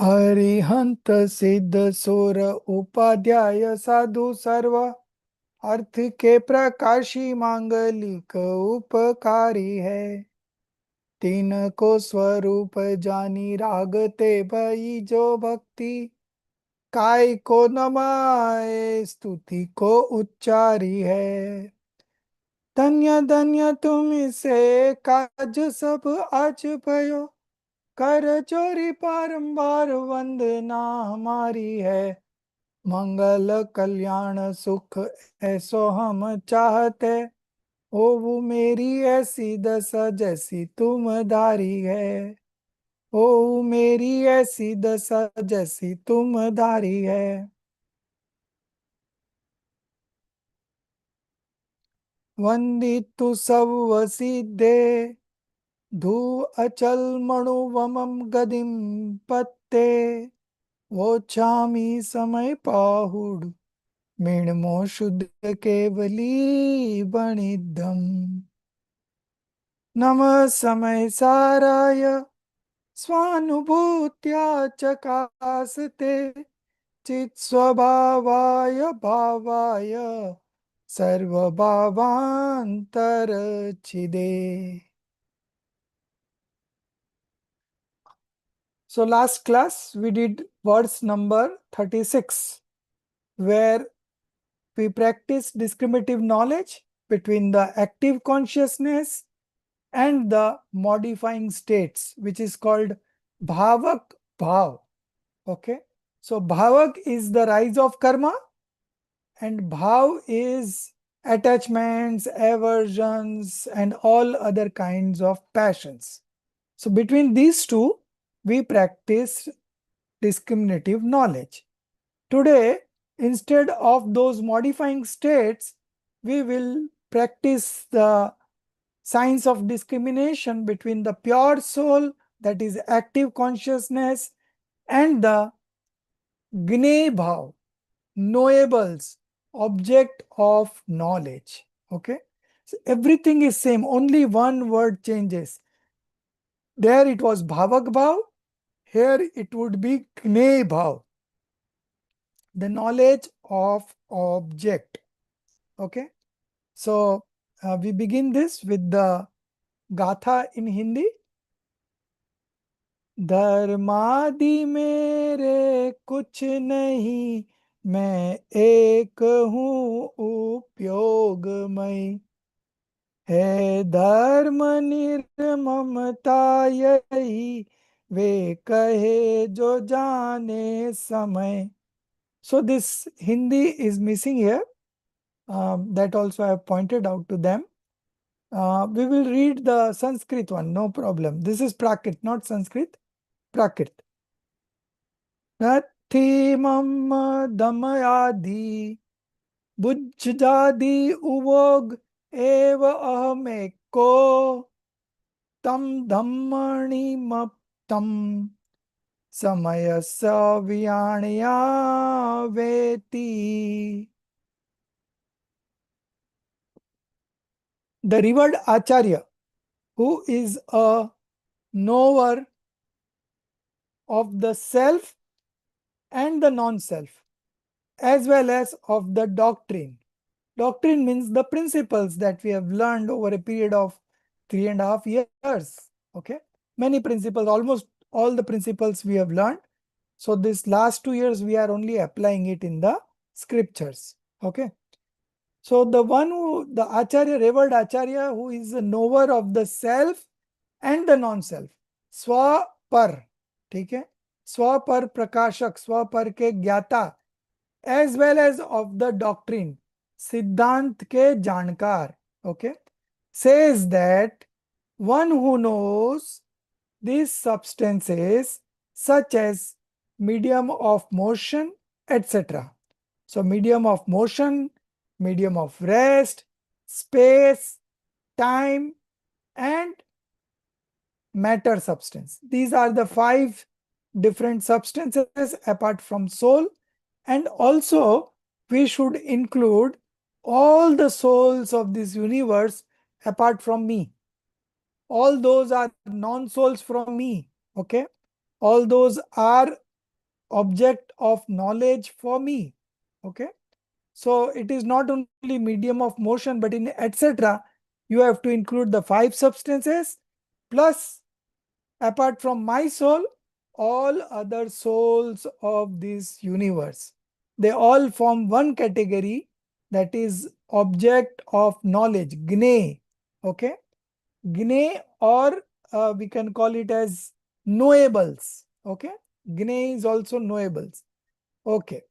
अरिहंत सिद्ध सुर उपाध्याय साधु सर्व अर्थ के प्रकाशी मांगलिक उपकारी है। तीन को स्वरूप जानी रागते भई जो भक्ति काय को नमाए स्तुति को उच्चारी है। धन्य धन्य तुम से काज सब आज भयो कर चोरी बारंबार वंदना हमारी है। मंगल कल्याण सुख ऐसो हम चाहते ओ वो मेरी ऐसी दशा जैसी तुम धारी है। ओ मेरी ऐसी दशा जैसी तुम धारी है। वंदितु सब वसिद्धे धू अचल मणु वमम गदिम पत्ते वो चामी समय पाहुड मेणमो शुद्ध केवली बणिद्धम। नम समय साराय स्वानुभूत्या चकासते चित स्वभावाय भावाय सर्वभावांतर छिदे। So last class we did verse number 36 where we practice discriminative knowledge between the active consciousness and the modifying states, which is called bhavak bhav. Okay, so bhavak is the rise of karma and bhav is attachments, aversions, and all other kinds of passions. So between these two, we practice discriminative knowledge. Today, instead of those modifying states, we will practice the science of discrimination between the pure soul, that is active consciousness, and the gnay bhav, knowables, object of knowledge. Okay, so everything is same, only one word changes. There it was bhavak bhav, here it would be gnay bhav, the knowledge of object. Okay, so we begin this with the gatha in Hindi. धर्मादि मेरे कुछ नहीं मैं एक हूँ उपयोगमय है धर्म निर्ममता यही वे कहे जो जाने समय. So this Hindi is missing here. That also I have pointed out to them. We will read the Sanskrit one, no problem. This is Prakrit, not Sanskrit. Prakrit. नत्थि मम दमयादि बुज्जादि उवोग एव अहमेको तम धम्मणि मप्तम समयस्य वियाणया वेति. The revered Acharya, who is a knower of the self and the non-self, as well as of the doctrine. Doctrine means the principles that we have learned over a period of 3.5 years. Okay, many principles, almost all the principles we have learned. So this last 2 years we are only applying it in the scriptures. Okay, so the one who, the Acharya, revered Acharya, who is a knower of the self and the non-self, स्व पर, ठीक है, स्व पर प्रकाशक, स्व पर के ज्ञाता, as well as of the doctrine, सिद्धांत के जानकार. Okay, says that one who knows these substances such as medium of motion, etc. So medium of motion, medium of rest, space, time, and matter substance. These are the 5 different substances apart from soul, and also we should include all the souls of this universe apart from me. All those are non-souls from me. Okay, all those are object of knowledge for me. Okay. So it is not only medium of motion, but in etc. you have to include the 5 substances plus, apart from my soul, all other souls of this universe. They all form one category, that is object of knowledge, Gne. Okay. Gne, or we can call it as knowables. Okay. Gne is also knowables. Okay.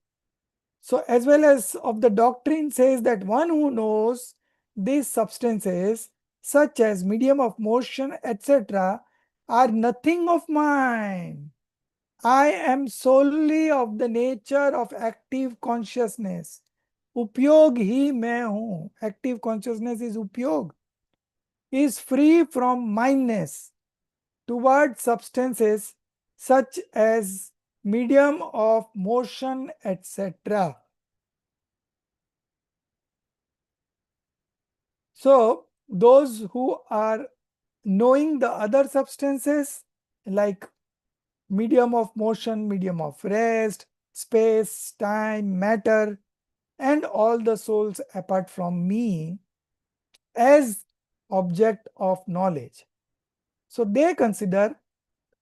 So as well as of the doctrine says that one who knows these substances such as medium of motion etc. are nothing of mine. I am solely of the nature of active consciousness. उपयोग ही मैं हूं. Active consciousness is उपयोग. Is free from mindness toward substances such as medium of motion etc. So those who are knowing the other substances like medium of motion, medium of rest, space, time, matter, and all the souls apart from me as object of knowledge. So they consider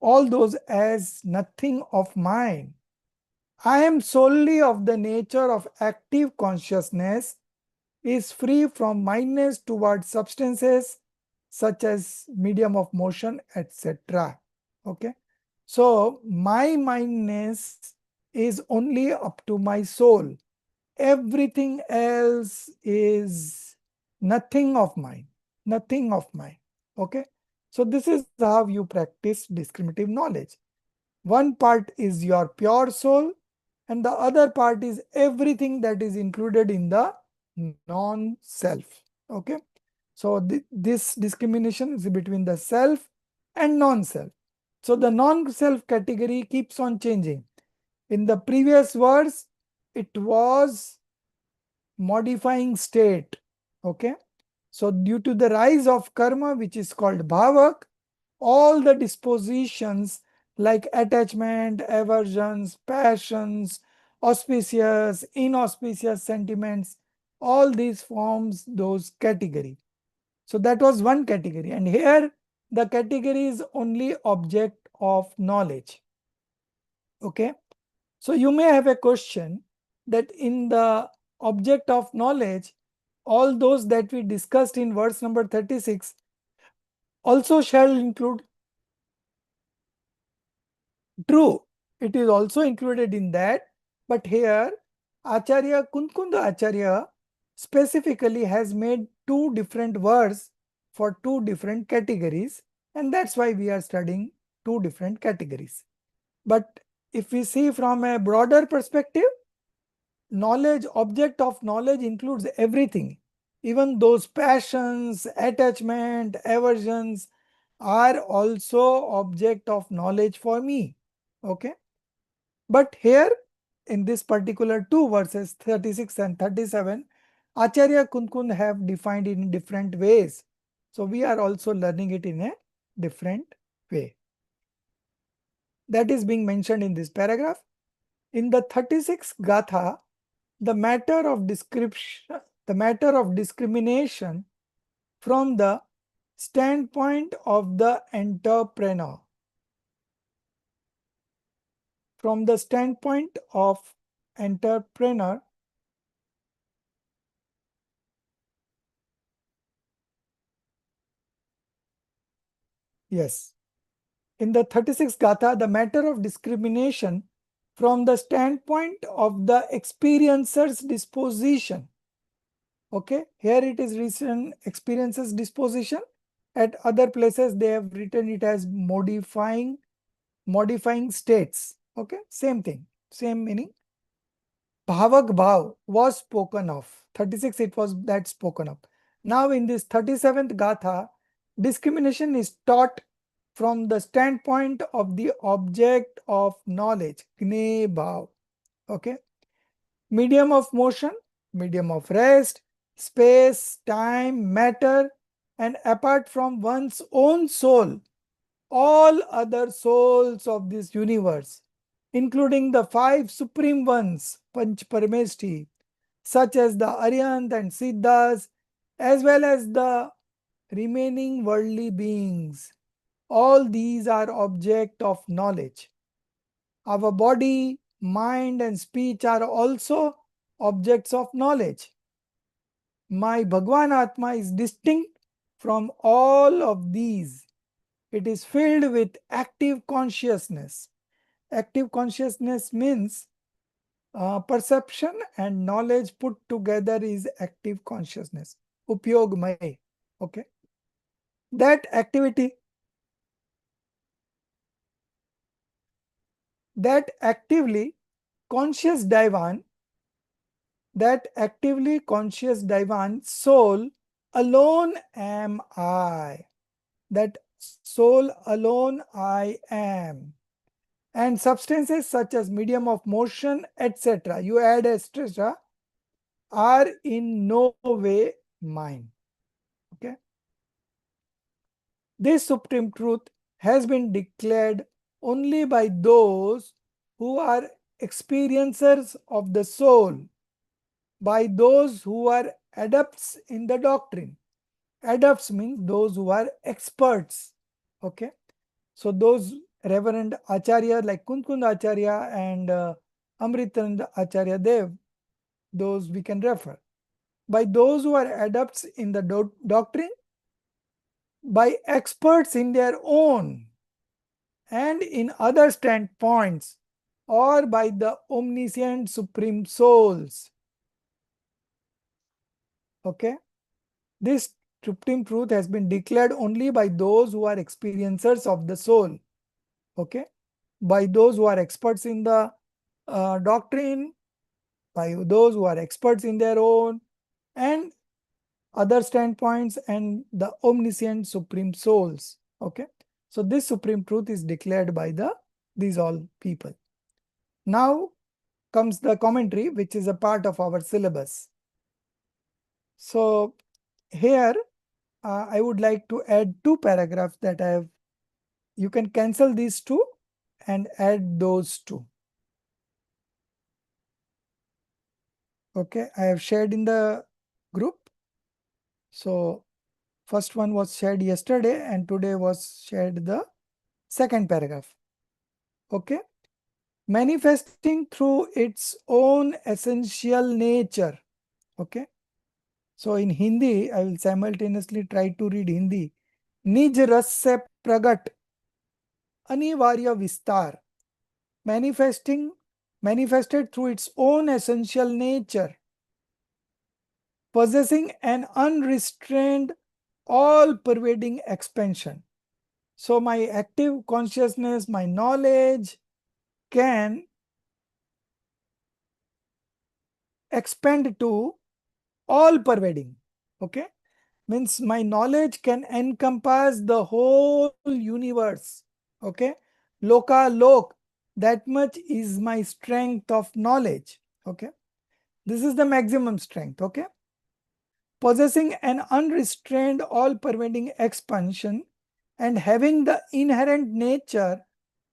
all those as nothing of mine. I am solely of the nature of active consciousness, is free from mindness towards substances such as medium of motion etc. Okay. So my mindness is only up to my soul. Everything else is nothing of mine. Nothing of mine. Okay. So this is how you practice discriminative knowledge. One part is your pure soul, and the other part is everything that is included in the non-self. Okay. So this discrimination is between the self and non-self. So the non-self category keeps on changing. In the previous verse, it was modifying state. Okay. So due to the rise of karma, which is called bhavak, all the dispositions like attachment, aversions, passions, auspicious, inauspicious sentiments, all these forms those category. So that was one category. And here the category is only object of knowledge. Okay. So you may have a question that in the object of knowledge, all those that we discussed in verse number 36 also shall include. True, it is also included in that, but here Acharya Kunkunda Acharya specifically has made two different words for two different categories, and that's why we are studying two different categories. But if we see from a broader perspective, knowledge, object of knowledge includes everything. Even those passions, attachment, aversions are also object of knowledge for me. Okay. But here in this particular two verses 36 and 37, Acharya Kunkund have defined it in different ways. So we are also learning it in a different way. That is being mentioned in this paragraph. In the 36th Gatha, the matter of description, the matter of discrimination from the standpoint of the entrepreneur. From the standpoint of entrepreneur, yes. In the 36th Gatha, the matter of discrimination from the standpoint of the experiencer's disposition. Okay, here it is written experiencer's disposition. At other places, they have written it as modifying states. Okay, same thing, same meaning. Bhavak bhav was spoken of. 36 it was that spoken of. Now in this 37th Gatha, discrimination is taught from the standpoint of the object of knowledge, Gne bhav. Okay. Medium of motion, medium of rest, space, time, matter, and apart from one's own soul, all other souls of this universe. including the 5 supreme ones, Panch Parameshti, such as the Aryant and Siddhas, as well as the remaining worldly beings. All these are object of knowledge. Our body, mind, and speech are also objects of knowledge. My Bhagwan Atma is distinct from all of these. It is filled with active consciousness. Active consciousness means perception and knowledge put together is active consciousness. Upyogmay. Okay. That activity, that actively conscious Divan, soul alone am I. That soul alone I am. And substances such as medium of motion, etc., you add etc., are in no way mine. Okay. This supreme truth has been declared only by those who are experiencers of the soul, by those who are adepts in the doctrine. Adepts means those who are experts. Okay. So those Reverend Acharya like Kundkund Acharya and Amritand Acharya Dev, those we can refer. By those who are adepts in the doctrine, by experts in their own and in other standpoints, or by the omniscient supreme souls. Okay. This supreme truth has been declared only by those who are experiencers of the soul. Okay. By those who are experts in the doctrine, by those who are experts in their own and other standpoints, and the omniscient supreme souls. Okay. So this supreme truth is declared by these all people. Now comes the commentary, which is a part of our syllabus. So here I would like to add 2 paragraphs that I have. You can cancel these 2 and add those 2. Okay, I have shared in the group. So first one was shared yesterday and today was shared the second paragraph. Okay. Manifesting through its own essential nature. Okay. So in Hindi, I will simultaneously try to read Hindi. Nij ras se pragat anivarya vistar. Manifested through its own essential nature. Possessing an unrestrained, all-pervading expansion. So my active consciousness, my knowledge can expand to all-pervading. Okay. Means my knowledge can encompass the whole universe. Okay. Loka lok. That much is my strength of knowledge. Okay. This is the maximum strength. Okay. Possessing an unrestrained, all-pervading expansion and having the inherent nature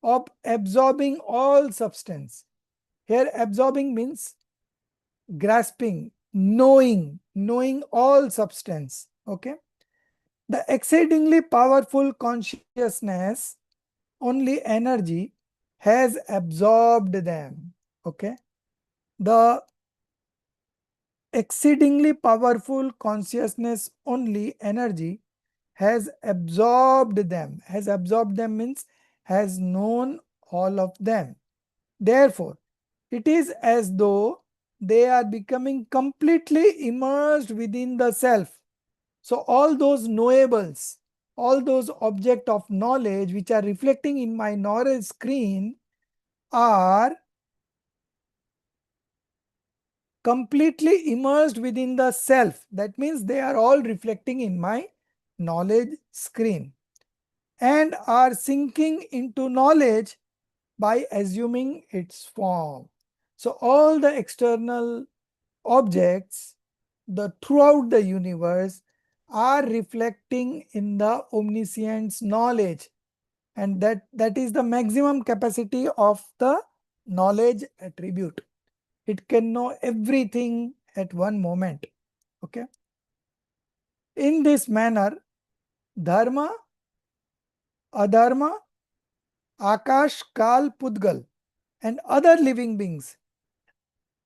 of absorbing all substance. Here absorbing means grasping, knowing all substance. Okay. The exceedingly powerful consciousness, only energy, has absorbed them. Okay. The exceedingly powerful consciousness, only energy, has absorbed them. Has absorbed them means has known all of them. Therefore, it is as though they are becoming completely immersed within the self. So all those knowables, all those objects of knowledge which are reflecting in my knowledge screen are completely immersed within the self. That means they are all reflecting in my knowledge screen and are sinking into knowledge by assuming its form. So all the external objects throughout the universe are reflecting in the omniscient's knowledge, and that is the maximum capacity of the knowledge attribute. It can know everything at one moment. Okay. In this manner, dharma, adharma, akash, kal, pudgal, and other living beings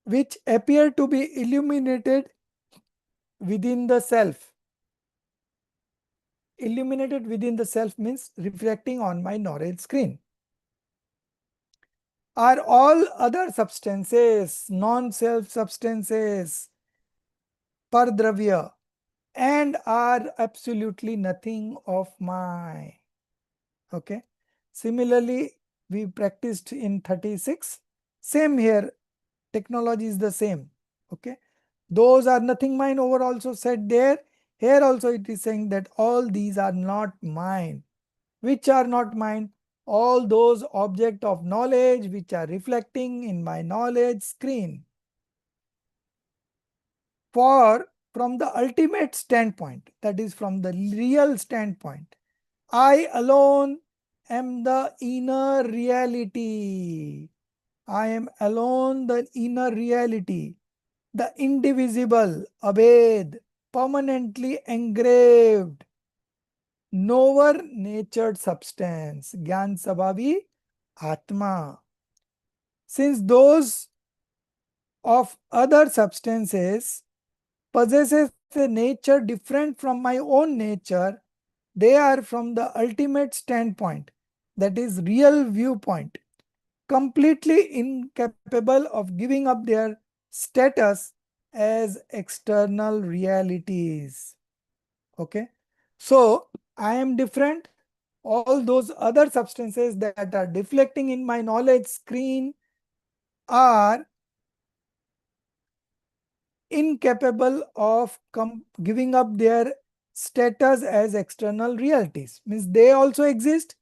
which appear to be illuminated within the self. Illuminated within the self means reflecting on my knowledge screen. Are all other substances, non-self substances, pardravya, and are absolutely nothing of my. Okay. Similarly, we practiced in 36. Same here, technology is the same. Okay. Those are nothing mine over also said there. Here also it is saying that all these are not mine. Which are not mine? All those objects of knowledge which are reflecting in my knowledge screen. For from the ultimate standpoint, that is from the real standpoint, I alone am the inner reality. I am alone the inner reality, the indivisible, abhed, permanently engraved, knower natured substance, Gyan Sabhavi Atma. Since those of other substances possesses a nature different from my own nature, they are from the ultimate standpoint, that is real viewpoint, completely incapable of giving up their status as external realities. Okay. So I am different. All those other substances that are deflecting in my knowledge screen are incapable of giving up their status as external realities. Means they also exist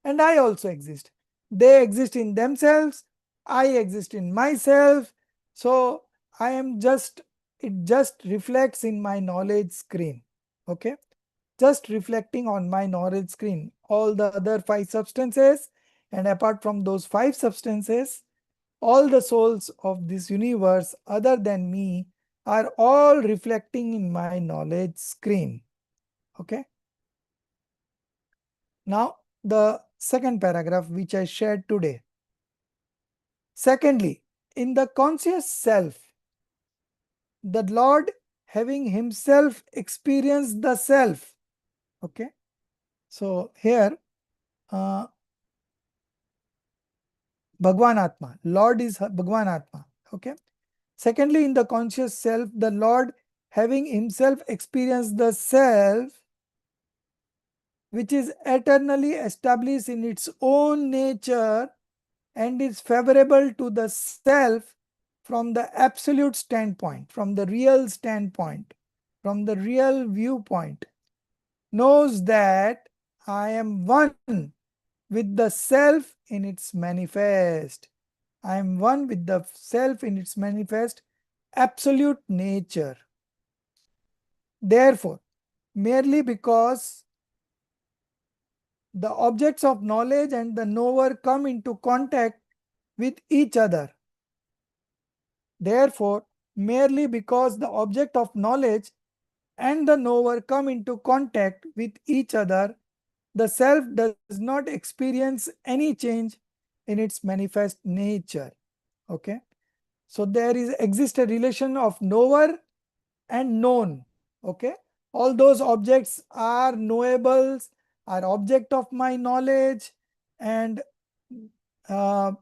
and I also exist. They exist in themselves, I exist in myself. So I am just, it just reflects in my knowledge screen. Okay. Just reflecting on my knowledge screen. All the other 5 substances, and apart from those 5 substances, all the souls of this universe other than me are all reflecting in my knowledge screen. Okay. Now the second paragraph which I shared today. Secondly, in the conscious self, the Lord having himself experienced the self. Okay. So here Bhagwan Atma, Lord is Bhagwan Atma. Okay. Secondly, in the conscious self, the Lord having himself experienced the self, which is eternally established in its own nature and is favorable to the self from the absolute standpoint, from the real standpoint, from the real viewpoint, knows that I am one with the self in its manifest. I am one with the self in its manifest absolute nature. Therefore, merely because the objects of knowledge and the knower come into contact with each other. Therefore, merely because the object of knowledge and the knower come into contact with each other, the self does not experience any change in its manifest nature. Okay. So there exists a relation of knower and known. Okay. All those objects are knowables, are object of my knowledge, and I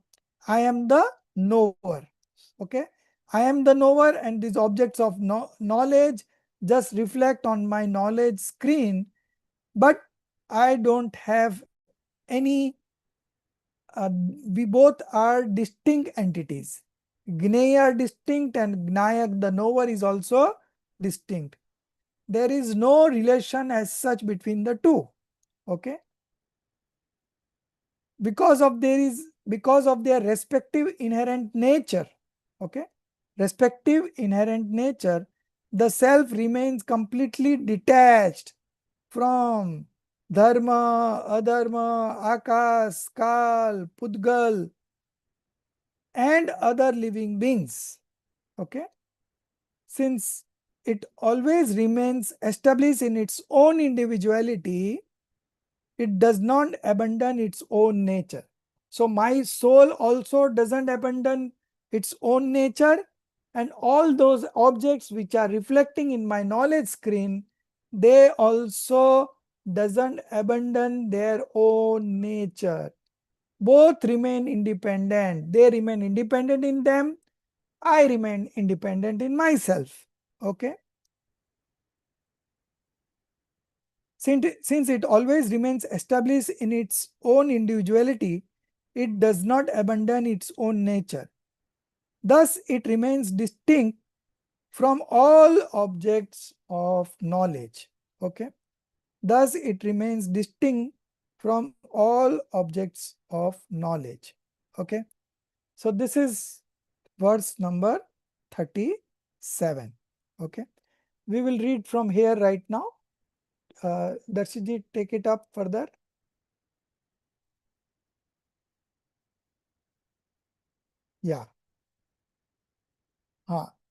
am the knower. Okay. I am the knower, and these objects of knowledge just reflect on my knowledge screen, but I don't have any, we both are distinct entities. Gnaya are distinct and Gnayak, the knower, is also distinct. There is no relation as such between the two. Okay. Because of their respective inherent nature. Okay. Respective inherent nature, the self remains completely detached from dharma, adharma, akas, kal, pudgal, and other living beings. Okay. Since it always remains established in its own individuality, it does not abandon its own nature. So my soul also doesn't abandon its own nature, and all those objects which are reflecting in my knowledge screen, they also doesn't abandon their own nature. Both remain independent. They remain independent in them. I remain independent in myself. Okay. Since it always remains established in its own individuality, it does not abandon its own nature. Thus, it remains distinct from all objects of knowledge. Okay. Thus, it remains distinct from all objects of knowledge. Okay. So, this is verse number 37. Okay. We will read from here right now. Darshiji, take it up further. Yeah.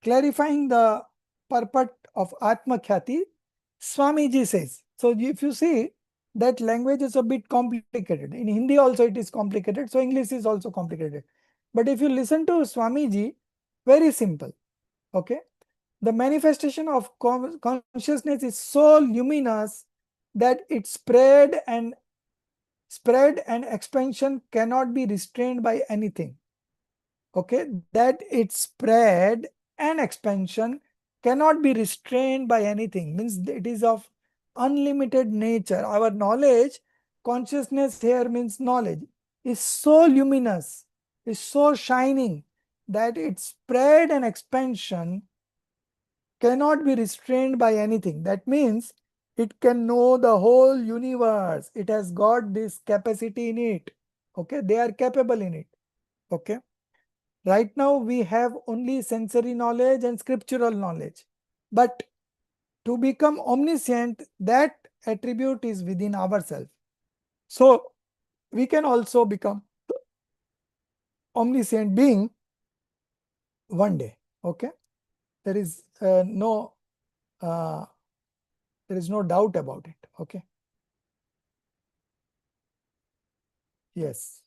Clarifying the purport of Atma Khyati, Swamiji says. So if you see, that language is a bit complicated. In Hindi also it is complicated. So English is also complicated. But if you listen to Swamiji, very simple. Okay. The manifestation of consciousness is so luminous that its spread and expansion cannot be restrained by anything. Okay, that its spread and expansion cannot be restrained by anything, means it is of unlimited nature. Our knowledge, consciousness here means knowledge, is so luminous, is so shining, that its spread and expansion cannot be restrained by anything. That means it can know the whole universe. It has got this capacity in it. Okay, they are capable in it. Okay. Right now, we have only sensory knowledge and scriptural knowledge. But to become omniscient, that attribute is within ourselves. So, we can also become omniscient being one day. Okay. There is no doubt about it. Okay. Yes.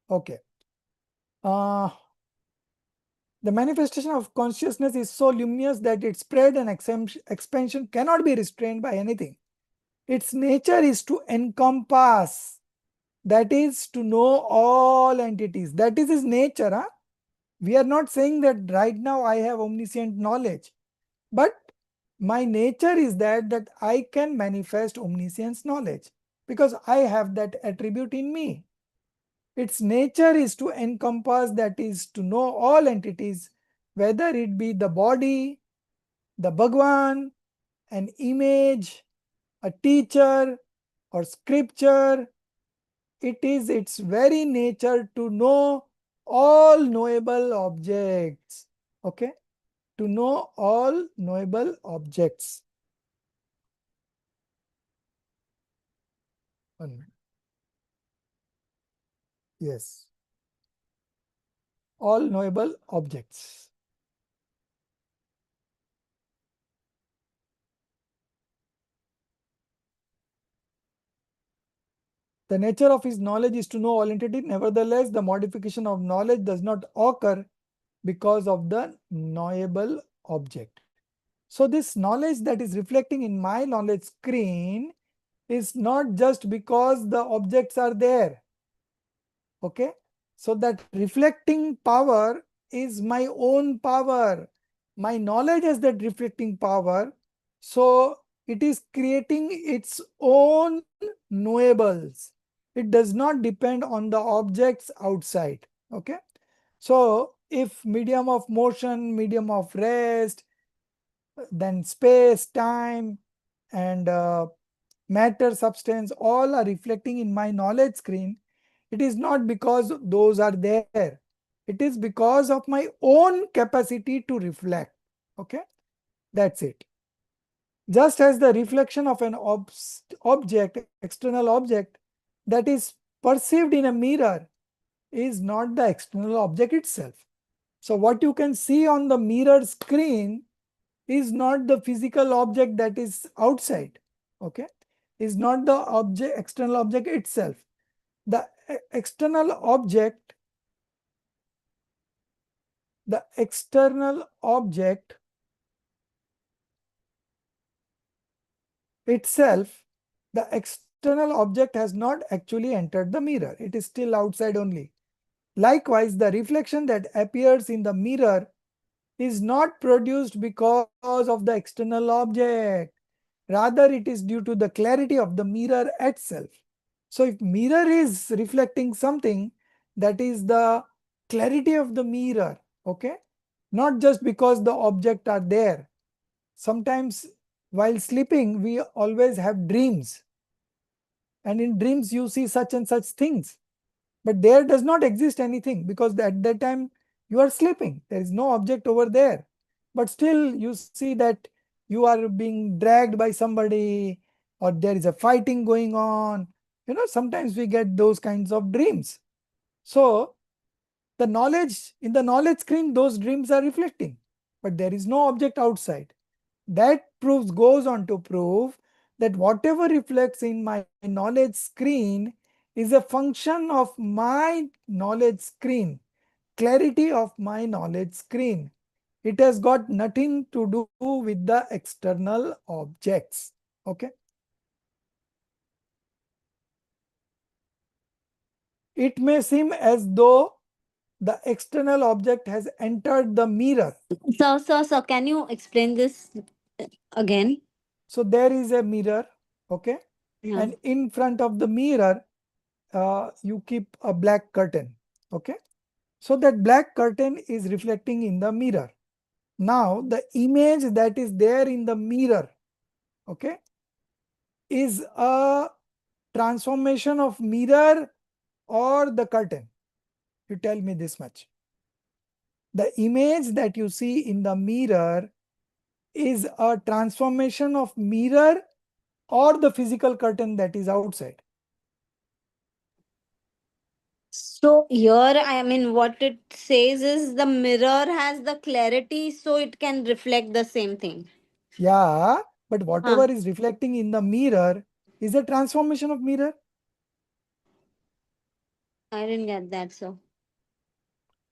Okay. The manifestation of consciousness is so luminous that its spread and expansion cannot be restrained by anything. Its nature is to encompass, that is to know all entities. That is his nature. Huh? We are not saying that right now I have omniscient knowledge, but my nature is that I can manifest omniscience knowledge because I have that attribute in me. Its nature is to encompass, that is to know all entities, whether it be the body, the Bhagwan, an image, a teacher, or scripture. It is its very nature to know all knowable objects. Okay? To know all knowable objects. 1 minute. Yes. All knowable objects. The nature of his knowledge is to know all entities. Nevertheless, the modification of knowledge does not occur because of the knowable object. So this knowledge that is reflecting in my knowledge screen is not just because the objects are there. Okay. So that reflecting power is my own power. My knowledge has that reflecting power. So it is creating its own knowables. It does not depend on the objects outside. Okay. So if medium of motion, medium of rest, then space, time, and matter, substance, all are reflecting in my knowledge screen, it is not because those are there. It is because of my own capacity to reflect. Okay, that's it. Just as the reflection of an object, external object, that is perceived in a mirror, is not the external object itself. So what you can see on the mirror screen is not the physical object that is outside, okay, is not the object, external object itself. The external object, the external object itself, the external object has not actually entered the mirror. It is still outside only. Likewise, the reflection that appears in the mirror is not produced because of the external object. Rather, it is due to the clarity of the mirror itself. So if mirror is reflecting something, that is the clarity of the mirror, okay? Not just because the object are there. Sometimes while sleeping, we always have dreams. And in dreams, you see such and such things. But there does not exist anything because at that time you are sleeping. There is no object over there. But still you see that you are being dragged by somebody or there is a fighting going on. You know, sometimes we get those kinds of dreams. So the knowledge, in the knowledge screen, those dreams are reflecting, but there is no object outside. That goes on to prove that whatever reflects in my knowledge screen is a function of my knowledge screen, clarity of my knowledge screen. It has got nothing to do with the external objects. Okay. It may seem as though the external object has entered the mirror. So, can you explain this again? So there is a mirror, okay, Yeah. and in front of the mirror, you keep a black curtain, okay. So that black curtain is reflecting in the mirror. Now the image that is there in the mirror, okay, is a transformation of mirror or the curtain. You tell me this much. The image that you see in the mirror is a transformation of mirror or the physical curtain that is outside. So here, I mean, what it says is the mirror has the clarity, so it can reflect the same thing. Yeah, but Huh. whatever is reflecting in the mirror is a transformation of mirror. I didn't get that. So.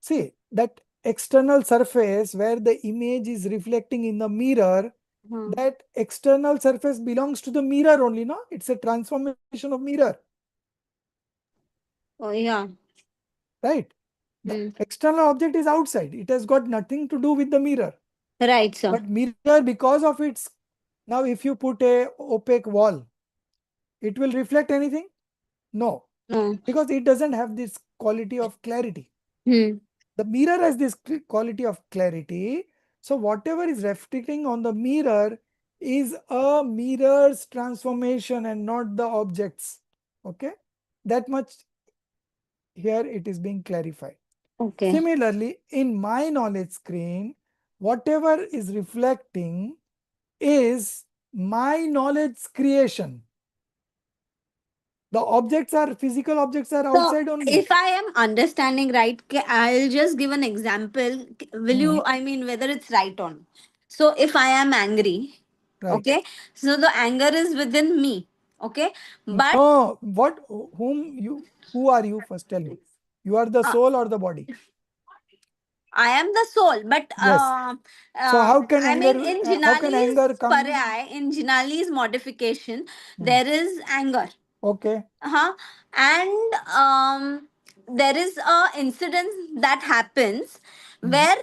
See, that external surface where the image is reflecting in the mirror, Huh. that external surface belongs to the mirror only, no? It's a transformation of mirror, Oh yeah. right? The Hmm. external object is outside. It has got nothing to do with the mirror. Right, sir. But mirror, because of its, now if you put a opaque wall, it will reflect anything? No, No. because it doesn't have this quality of clarity. Hmm. The mirror has this quality of clarity. So whatever is reflecting on the mirror is a mirror's transformation and not the objects. Okay, that much here it is being clarified. Okay. Similarly, in my knowledge screen, whatever is reflecting is my knowledge creation. The objects are physical objects are So, outside only. if I am understanding right, I'll just give an example. Will Hmm, you, I mean, whether it's right or not? So, if I am angry, right. okay, so the anger is within me, okay, but No, who are you first? Tell me. You are the uh, soul or the body? I am the soul. But Yes. So I mean, in how can anger Jinali's come? parai, in Jinali's modification, Hmm, there is anger. okay, Uh-huh. And there is a incident that happens hmm, where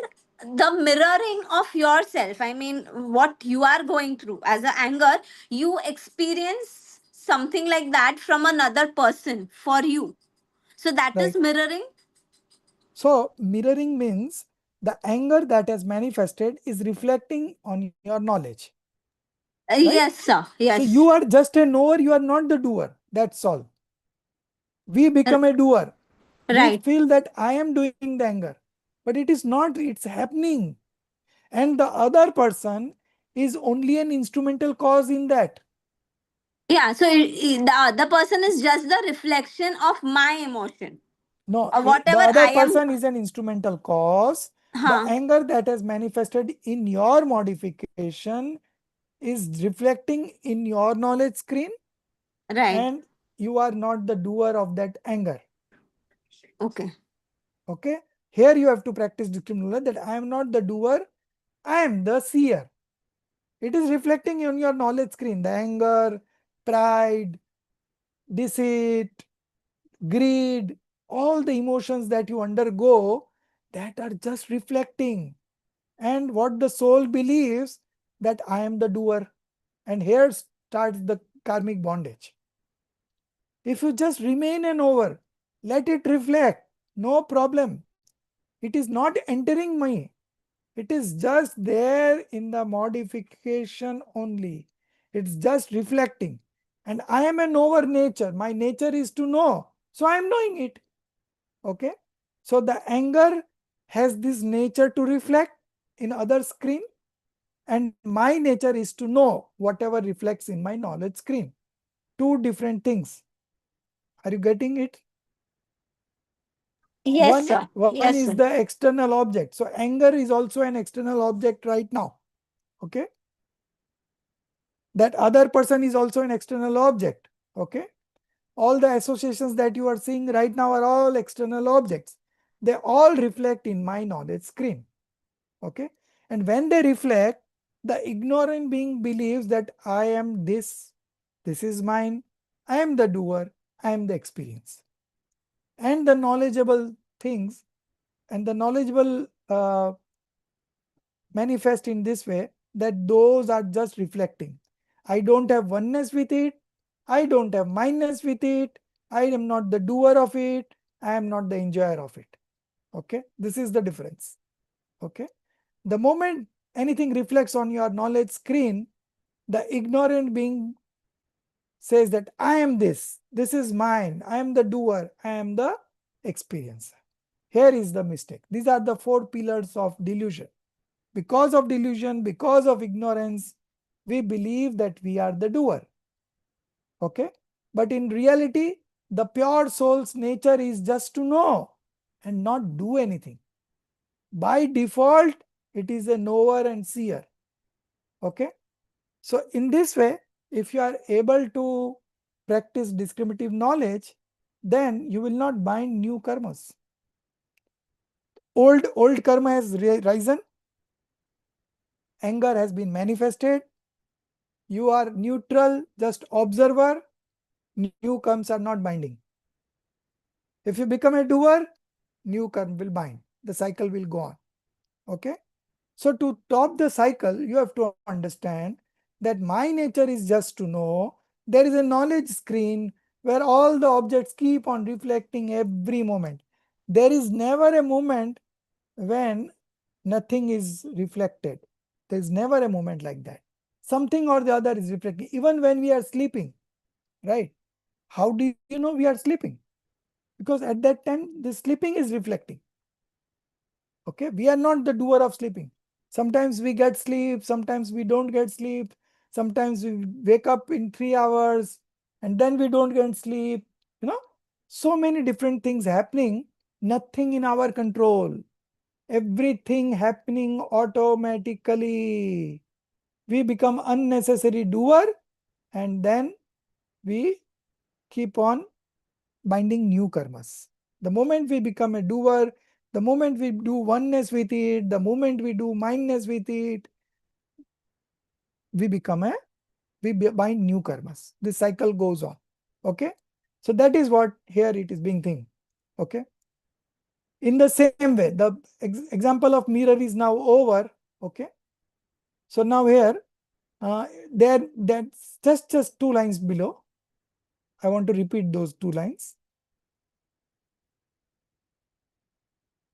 the mirroring of yourself, I mean, what you are going through as a anger, you experience something like that from another person for you. So that is right. mirroring. So mirroring means the anger that has manifested is reflecting on your knowledge, right? Yes, sir. So you Yes. are just a knower, you are not the doer. That's all. We R- become a doer. We Right. feel that I am doing the anger, but it is not, it's happening. And the other person is only an instrumental cause in that. Yeah. So the other person is just the reflection of my emotion. No, the Whatever other I am. person is an instrumental cause. The Huh. anger that has manifested in your modification is reflecting in your knowledge screen, Right. and you are not the doer of that anger. Okay. Okay. Here you have to practice discriminative knowledge that I am not the doer, I am the seer. It is reflecting on your knowledge screen. The anger, pride, deceit, greed, all the emotions that you undergo, that are just reflecting. And what the soul believes, that I am the doer. And here starts the karmic bondage. If you just remain an over, let it reflect, no problem. It is not entering me. It is just there in the modification only. It's just reflecting. And I am a knower nature. My nature is to know. So I am knowing it. Okay. So the anger has this nature to reflect in other screen. And my nature is to know whatever reflects in my knowledge screen. Two different things. Are you getting it? Yes, One, sir. one Yes, is sir. the external object. So anger is also an external object right now. Okay. That other person is also an external object. Okay. All the associations that you are seeing right now are all external objects. They all reflect in my knowledge screen. Okay. And when they reflect, the ignorant being believes that I am this, this is mine, I am the doer, I am the experience. And the knowledgeable things and the knowledgeable manifest in this way, that those are just reflecting. I don't have oneness with it. I don't have mindness with it. I am not the doer of it. I am not the enjoyer of it. Okay. This is the difference. Okay. The moment anything reflects on your knowledge screen, the ignorant being says that I am this. This is mine. I am the doer. I am the experiencer. Here is the mistake. These are the four pillars of delusion. Because of delusion, because of ignorance, we believe that we are the doer. Okay. But in reality, the pure soul's nature is just to know and not do anything. By default, it is a knower and seer. Okay. So in this way, if you are able to practice discriminative knowledge, then you will not bind new karmas. Old karma has risen, anger has been manifested, you are neutral, just observer, new karmas are not binding. If you become a doer, new karma will bind. The cycle will go on. Okay. So to top the cycle, you have to understand that my nature is just to know. There is a knowledge screen where all the objects keep on reflecting every moment. There is never a moment when nothing is reflected. There is never a moment like that. Something or the other is reflecting. Even when we are sleeping, right? How do you know we are sleeping? Because at that time, the sleeping is reflecting. Okay, we are not the doer of sleeping. Sometimes we get sleep, sometimes we don't get sleep, sometimes we wake up in 3 hours and then we don't get sleep. You know, so many different things happening, nothing in our control, everything happening automatically. We become unnecessary doer, and then we keep on binding new karmas. The moment we become a doer, the moment we do oneness with it, the moment we do mindness with it, we become a, we bind new karmas. This cycle goes on. Okay. So that is what here it is being think. Okay. In the same way, the example of mirror is now over. Okay. So now here, that's just 2 lines below. I want to repeat those 2 lines.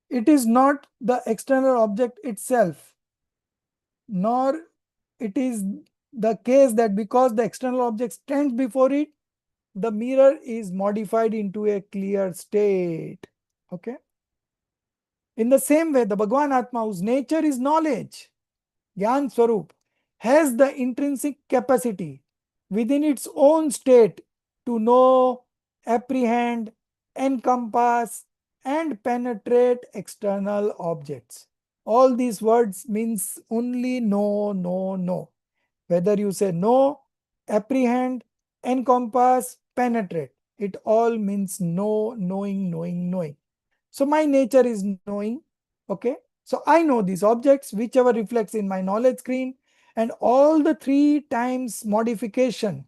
It is not the external object itself, nor it is the case that because the external object stands before it, the mirror is modified into a clear state. Okay. In the same way, the Bhagwan Atma, whose nature is knowledge, Gyan Swarup, has the intrinsic capacity within its own state to know, apprehend, encompass, and penetrate external objects. All these words means only know, know, know. Whether you say know, apprehend, encompass, penetrate, it all means know, knowing, knowing, knowing. So my nature is knowing. Okay. So I know these objects, whichever reflects in my knowledge screen, and all the 3 times modification,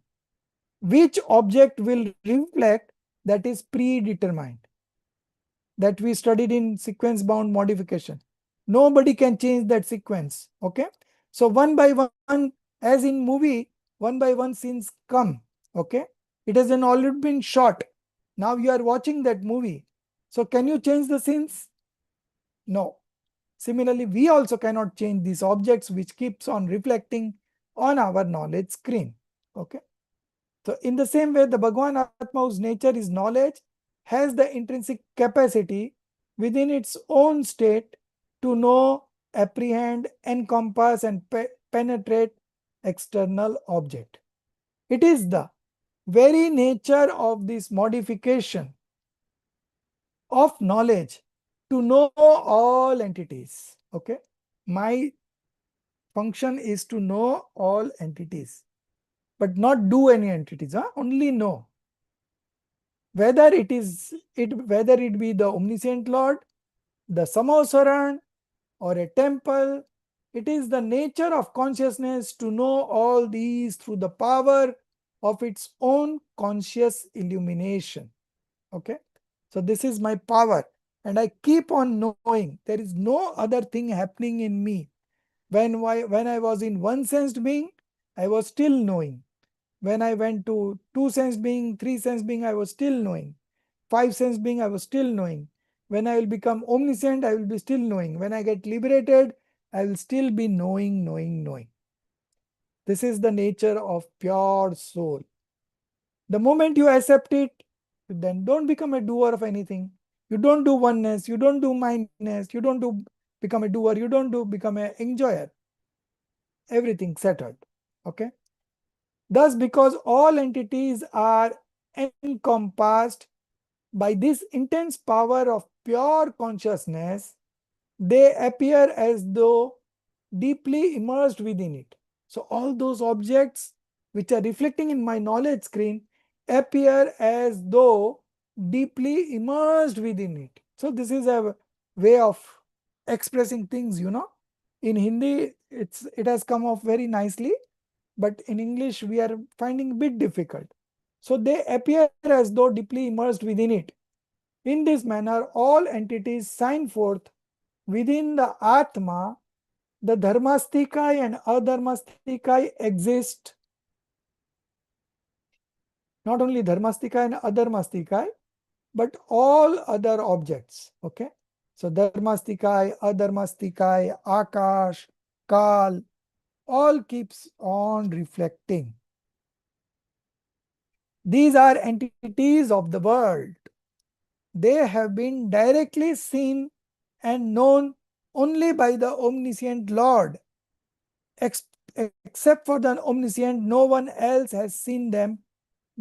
which object will reflect, that is predetermined, that we studied in sequence bound modification. Nobody can change that sequence. Okay. So one by one, as in movie, one by one scenes come. Okay. It has already been shot. Now you are watching that movie. So can you change the scenes? No. Similarly, we also cannot change these objects which keeps on reflecting on our knowledge screen. Okay. So in the same way, the Bhagwan Atma, whose nature is knowledge, has the intrinsic capacity within its own state to know, apprehend, encompass, and penetrate external object. It is the very nature of this modification of knowledge to know all entities. Okay. My function is to know all entities, but not do any entities, only know. Whether it be the omniscient Lord, the Samoswaran, or a temple, it is the nature of consciousness to know all these through the power of its own conscious illumination. Okay. So this is my power, and I keep on knowing. There is no other thing happening in me. When I was in one sensed being, I was still knowing. When I went to two sense being, three sense being, I was still knowing. Five sense being, I was still knowing. When I will become omniscient, I will be still knowing. When I get liberated, I will still be knowing, knowing, knowing. This is the nature of pure soul. The moment you accept it, you then don't become a doer of anything. You don't do oneness, you don't do mindness, you don't do become a doer, you don't do become an enjoyer. Everything settled. Okay. Thus, because all entities are encompassed by this intense power of pure consciousness, they appear as though deeply immersed within it. So all those objects which are reflecting in my knowledge screen appear as though deeply immersed within it. So this is a way of expressing things, In Hindi, it has come off very nicely, but in English we are finding a bit difficult. So they appear as though deeply immersed within it. In this manner, all entities shine forth within the Atma. The Dharmastikai and Adharmastikai exist. Not only Dharmastikai and Adharmastikai, but all other objects. Okay. So Dharmastikai, Adharmastikai, Akash, Kal, all keeps on reflecting. These are entities of the world. They have been directly seen and known only by the omniscient Lord. Except for the omniscient, no one else has seen them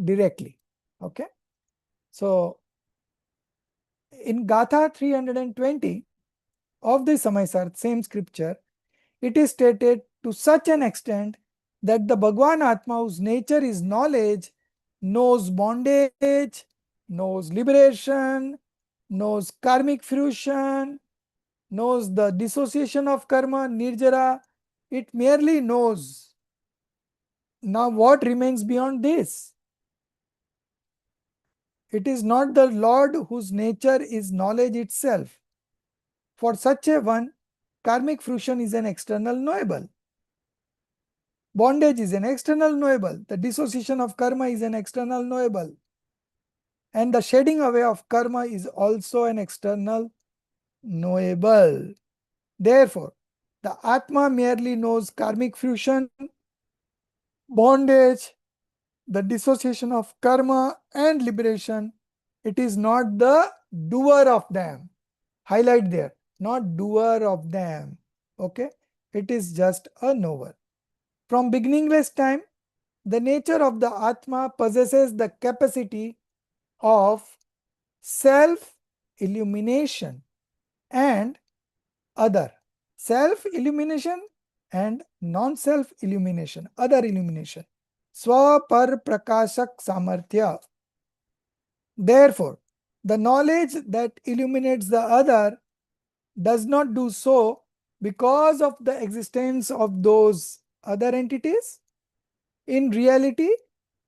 directly. Okay. So in Gatha 320 of the Samaisar, same scripture, it is stated to such an extent that the Bhagwan Atma, whose nature is knowledge, knows bondage, knows liberation, knows karmic fruition, knows the dissociation of karma, nirjara. It merely knows. Now what remains beyond this? It is not the Lord whose nature is knowledge itself. For such a one, karmic fruition is an external knowable. Bondage is an external knowable. The dissociation of karma is an external knowable. And the shedding away of karma is also an external knowable. Therefore, the Atma merely knows karmic fruition, bondage, the dissociation of karma, and liberation. It is not the doer of them. Highlight there, not doer of them. Okay, it is just a knower. From beginningless time, the nature of the Atma possesses the capacity of self illumination and other. Self illumination and non-self illumination, other illumination. Swa par prakashak samarthya. Therefore, the knowledge that illuminates the other does not do so because of the existence of those other entities. In reality,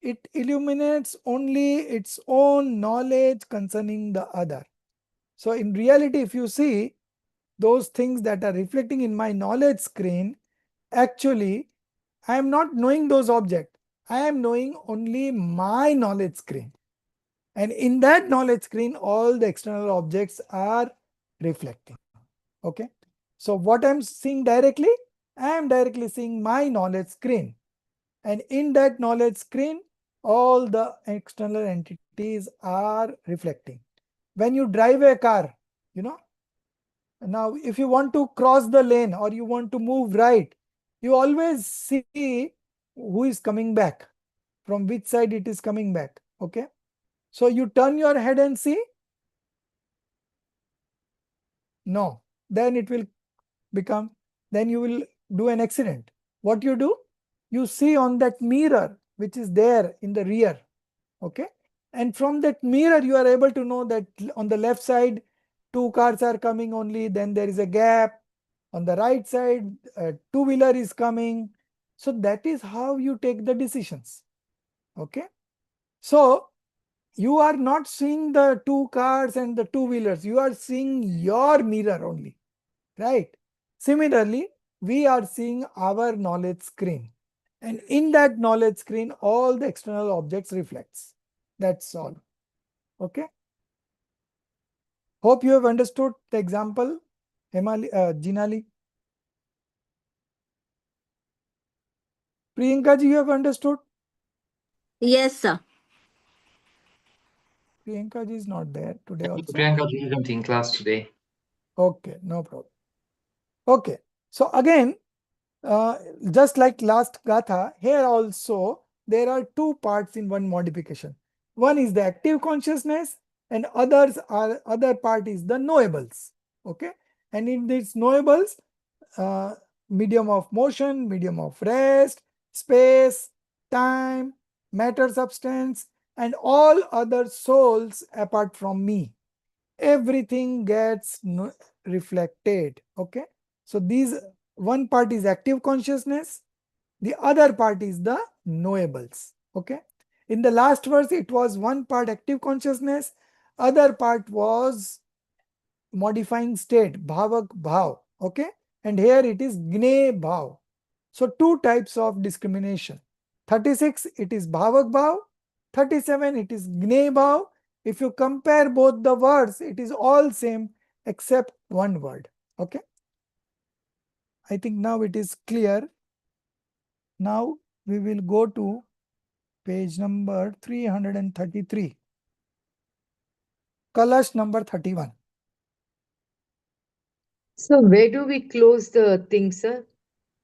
it illuminates only its own knowledge concerning the other. So in reality, if you see those things that are reflecting in my knowledge screen, actually, I am not knowing those objects. I am knowing only my knowledge screen. And in that knowledge screen, all the external objects are reflecting. Okay. So what I'm seeing directly, I am directly seeing my knowledge screen. And in that knowledge screen, all the external entities are reflecting. When you drive a car, now if you want to cross the lane or you want to move right, you always see who is coming back, from which side it is coming back. Okay. So you turn your head and see. No, then it will become, then you will do an accident. What you do? You see on that mirror which is there in the rear. Okay. And from that mirror, you are able to know that on the left side, two cars are coming only, then there is a gap. On the right side, a two-wheeler is coming. So that is how you take the decisions. Okay. So you are not seeing the two cars and the two-wheelers. You are seeing your mirror only. Right. Similarly, we are seeing our knowledge screen. And in that knowledge screen, all the external objects reflects. That's all. Okay. Hope you have understood the example, Jinali. Priyanka ji, you have understood? Yes, sir. Priyanka ji is not there today also. Priyanka isn't in class today. Okay, no problem. Okay. So again, just like last Gatha, here also there are two parts in one modification. One is the active consciousness and other part is the knowables. Okay. And in these knowables, uh, medium of motion, medium of rest, space, time, matter substance, and all other souls apart from me. Everything gets reflected. Okay. So these, one part is active consciousness, the other part is the knowables. Okay. In the last verse, it was one part active consciousness, other part was modifying state, bhavak bhav. Okay. And here it is gne bhav. So two types of discrimination. 36, it is bhavak bhav. 37, it is gne bhav. If you compare both the words, it is all same except one word. Okay. I think now it is clear. Now we will go to page number 333. Kalash number 31. So where do we close the thing, sir?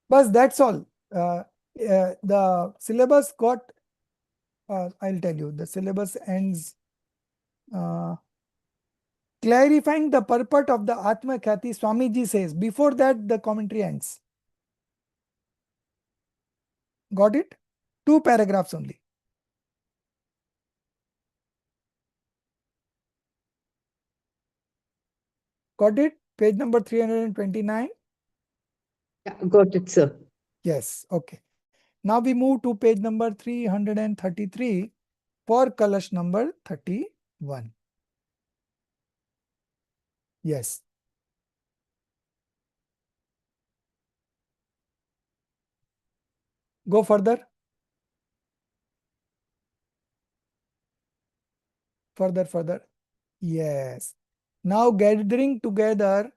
But that's all. The syllabus got, I'll tell you, the syllabus ends clarifying the purport of the Atma Khyati. Swamiji says, before that the commentary ends. Got it? Two paragraphs only. Got it? Page number 329. Yeah, got it, sir. Yes, okay. Now we move to page number 333 for Kalash number 31. Yes. Go further. Further. Yes. Now gathering together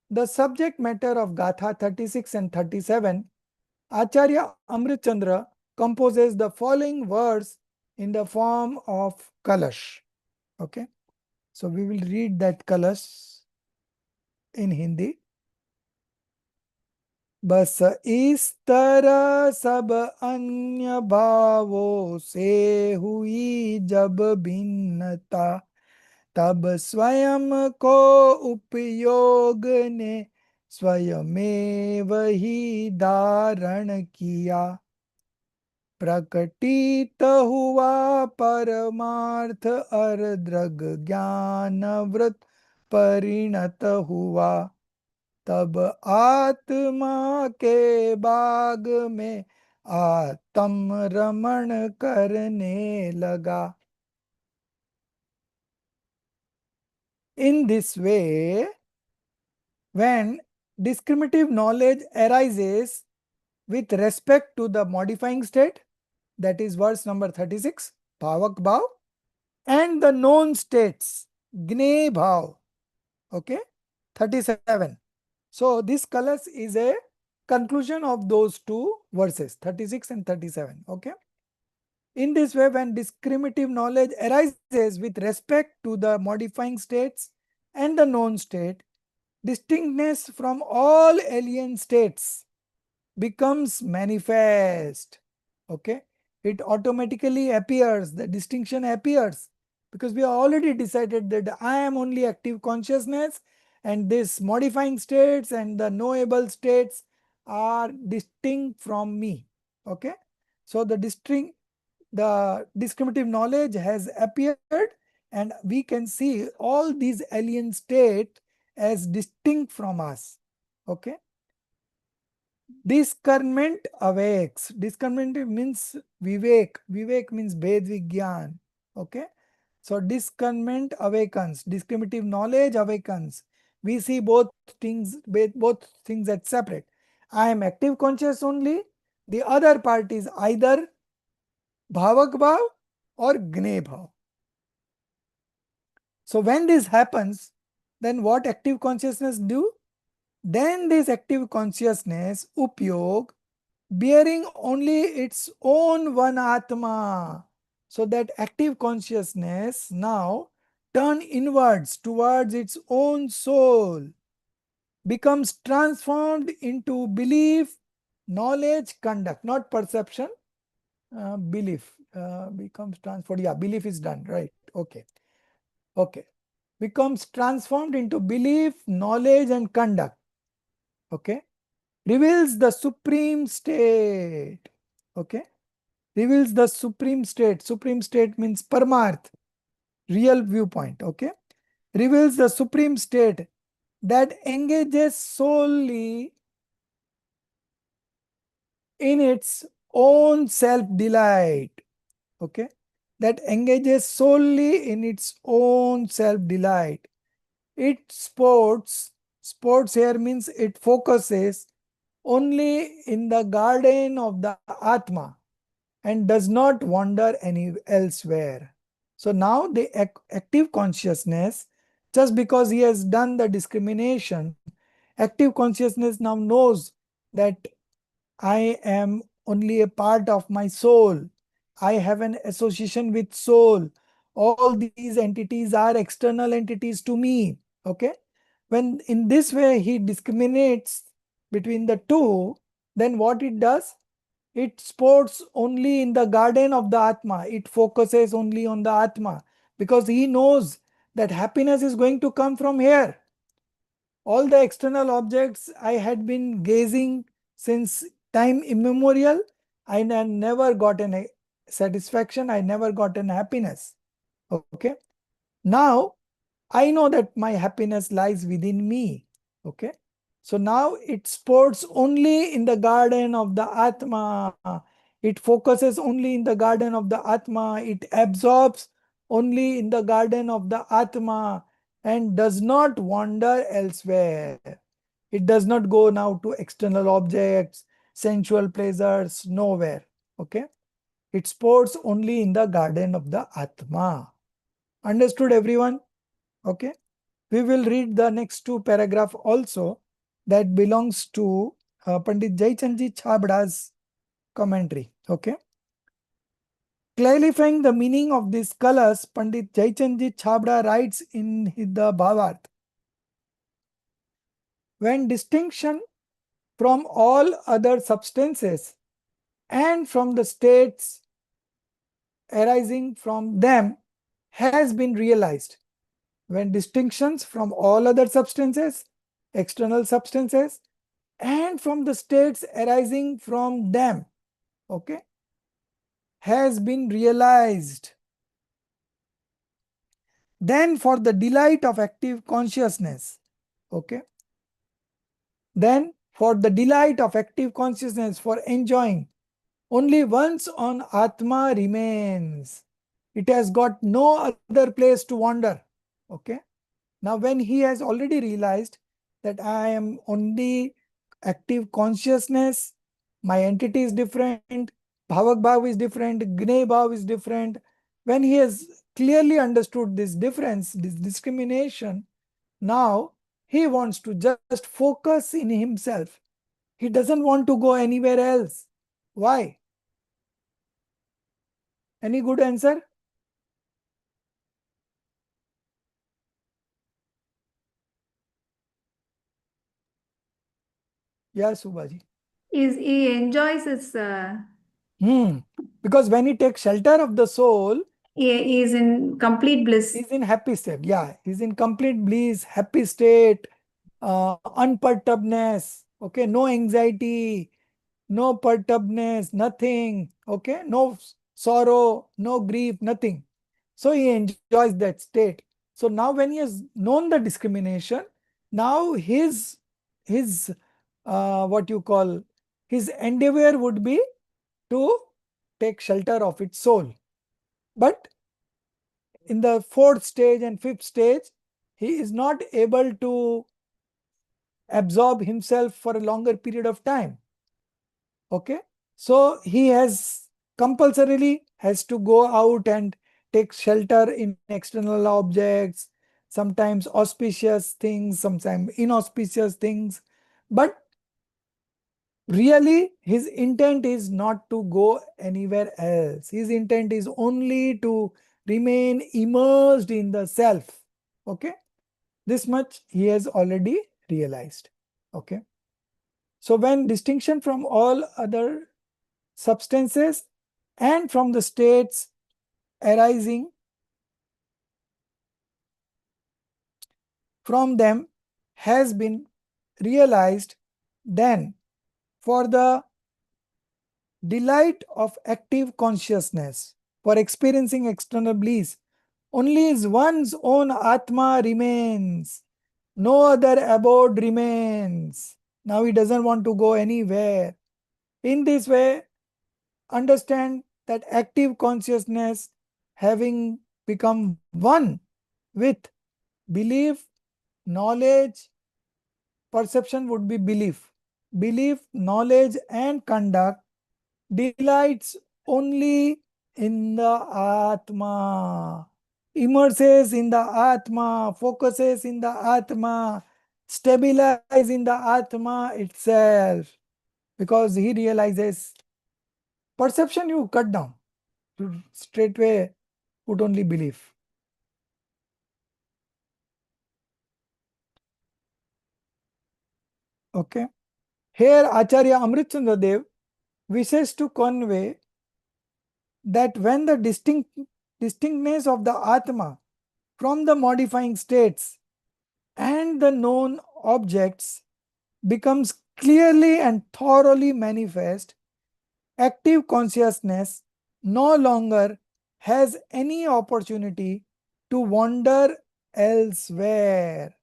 the subject matter of Gatha 36 and 37, Acharya Amrit Chandra composes the following verse in the form of Kalash. Okay. So we will read that Kalash in Hindi. बस इस तरह सब अन्य भावों से हुई जब भिन्नता, तब स्वयं को उपयोग ने स्वयमेव ही धारण किया, प्रकटित हुआ परमार्थ अर्द्रग ज्ञान वृत परिणत हुआ, तब आत्मा के बाग में आत्म रमण करने लगा. In this way, when discriminative knowledge arises with respect to the modifying state, that is verse number 36, Bhavak Bhav, and the known states, Gne Bhav, okay, 37. So this colors is a conclusion of those two verses, 36 and 37, okay. In this way, when discriminative knowledge arises with respect to the modifying states and the known state, distinctness from all alien states becomes manifest. Okay, it automatically appears, the distinction appears, because we already decided that I am only active consciousness and this modifying states and the knowable states are distinct from me. Okay, so the discriminative knowledge has appeared and we can see all these alien states as distinct from us. Okay, discernment awakes. Discernment means vivek. Vivek means bhed vigyan. Okay, so discernment awakens, discriminative knowledge awakens. We see both things as separate. I am active conscious only, the other part is either bhavak bhav or gne bhav. So when this happens, then what active consciousness do? Then this active consciousness, upyog, bearing only its own one atma. So that active consciousness now turn inwards towards its own soul, becomes transformed into belief, knowledge, conduct, not perception, belief becomes transformed. Yeah, belief is done, right? Okay. Okay. Becomes transformed into belief, knowledge, and conduct. Okay. Reveals the supreme state. Okay. Reveals the supreme state. Supreme state means Paramarth, real viewpoint. Okay. Reveals the supreme state that engages solely in its own self-delight. Okay. That engages solely in its own self-delight. It sports here means it focuses only in the garden of the Atma and does not wander any elsewhere. So now the active consciousness, just because he has done the discrimination, active consciousness now knows that I am only a part of my soul. I have an association with soul. All these entities are external entities to me. Okay. When in this way he discriminates between the two, then what it does? It sports only in the garden of the Atma. It focuses only on the Atma because he knows that happiness is going to come from here. All the external objects I had been gazing since time immemorial, I never got an satisfaction, I never got an happiness. Okay. Now, I know that my happiness lies within me. Okay. So now it sports only in the garden of the Atma. It focuses only in the garden of the Atma. It absorbs only in the garden of the Atma and does not wander elsewhere. It does not go now to external objects, sensual pleasures, nowhere. Okay. It sports only in the garden of the Atma. Understood, everyone? Okay. We will read the next two paragraph also that belongs to Pandit Jaychandji Chabda's commentary. Okay. Clarifying the meaning of these colors, Pandit Jaychandji Chabda writes in the Bhavarth. When distinction from all other substances and from the states arising from them has been realized, when distinctions from all other substances, external substances, and from the states arising from them, okay, has been realized. Then for the delight of active consciousness, okay, then for the delight of active consciousness, for enjoying, only one's own Atma remains. It has got no other place to wander. Okay. Now, when he has already realized that I am only active consciousness, my entity is different, Bhavak Bhav is different, Gnay Bhav is different. When he has clearly understood this difference, this discrimination, now he wants to just focus in himself. He doesn't want to go anywhere else. Why? Any good answer? Yeah, Subhaji. He enjoys his. Because when he takes shelter of the soul, He is in complete bliss. he's in happy state. Yeah, he's in complete bliss, happy state, unperturbedness. Okay, no anxiety, no perturbedness, nothing. Okay, no sorrow, no grief, nothing. So he enjoys that state. So now when he has known the discrimination, now his what you call, his endeavor would be to take shelter of its soul. But in the fourth stage and fifth stage, he is not able to absorb himself for a longer period of time. Okay. So he has compulsorily has to go out and take shelter in external objects, sometimes auspicious things, sometimes inauspicious things. But really, his intent is not to go anywhere else. His intent is only to remain immersed in the self. Okay. This much he has already realized. Okay. So when distinction from all other substances and from the states arising from them has been realized, then for the delight of active consciousness, for experiencing external bliss, only is one's own Atma remains. No other abode remains. Now he doesn't want to go anywhere. In this way, understand that active consciousness, having become one with belief, knowledge, perception would be belief. Belief, knowledge, and conduct delights only in the Atma, immerses in the Atma, focuses in the Atma, stabilize in the Atma itself. Because he realizes perception you cut down, you straightway put only belief. Okay. Here Acharya Amritchandra Dev wishes to convey that when the distinctness of the Atma from the modifying states and the known objects becomes clearly and thoroughly manifest, active consciousness no longer has any opportunity to wander elsewhere.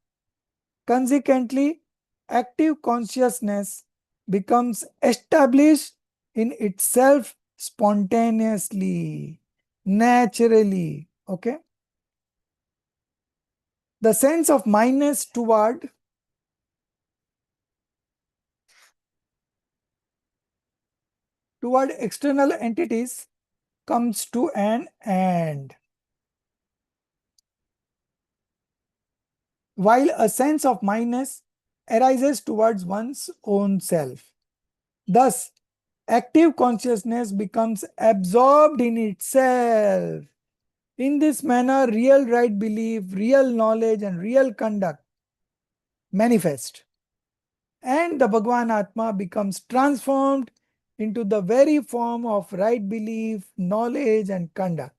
Consequently, active consciousness becomes established in itself spontaneously, naturally. Okay. The sense of minus toward external entities comes to an end, while a sense of minus arises towards one's own self. Thus, active consciousness becomes absorbed in itself. In this manner, real right belief, real knowledge, and real conduct manifest. And the Bhagwan Atma becomes transformed into the very form of right belief, knowledge, and conduct.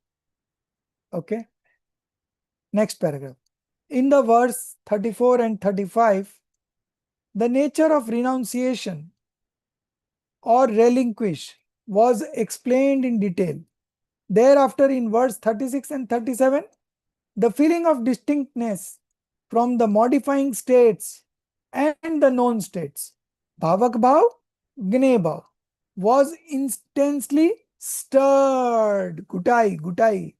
Okay. Next paragraph. In the verse 34 and 35, the nature of renunciation or relinquish was explained in detail. Thereafter, in verse 36 and 37, the feeling of distinctness from the modifying states and the known states, bhavak bhav, gne bhav, was intensely stirred. Gutai,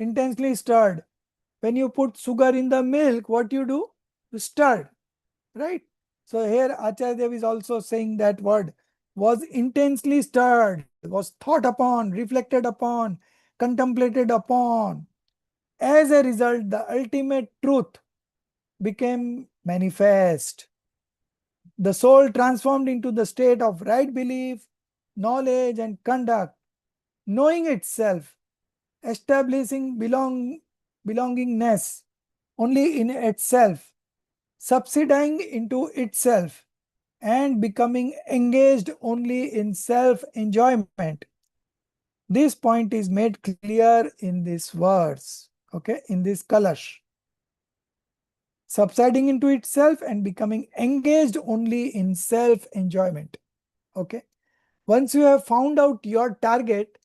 intensely stirred. When you put sugar in the milk, what you do? You stir, right? So here Acharya Dev is also saying that word was intensely stirred, was thought upon, reflected upon, contemplated upon. As a result, the ultimate truth became manifest. The soul transformed into the state of right belief, knowledge, and conduct, knowing itself, establishing belongingness only in itself, subsiding into itself, and becoming engaged only in self-enjoyment. This point is made clear in this verse, okay, in this kalash. Subsiding into itself and becoming engaged only in self-enjoyment, okay. Once you have found out your target,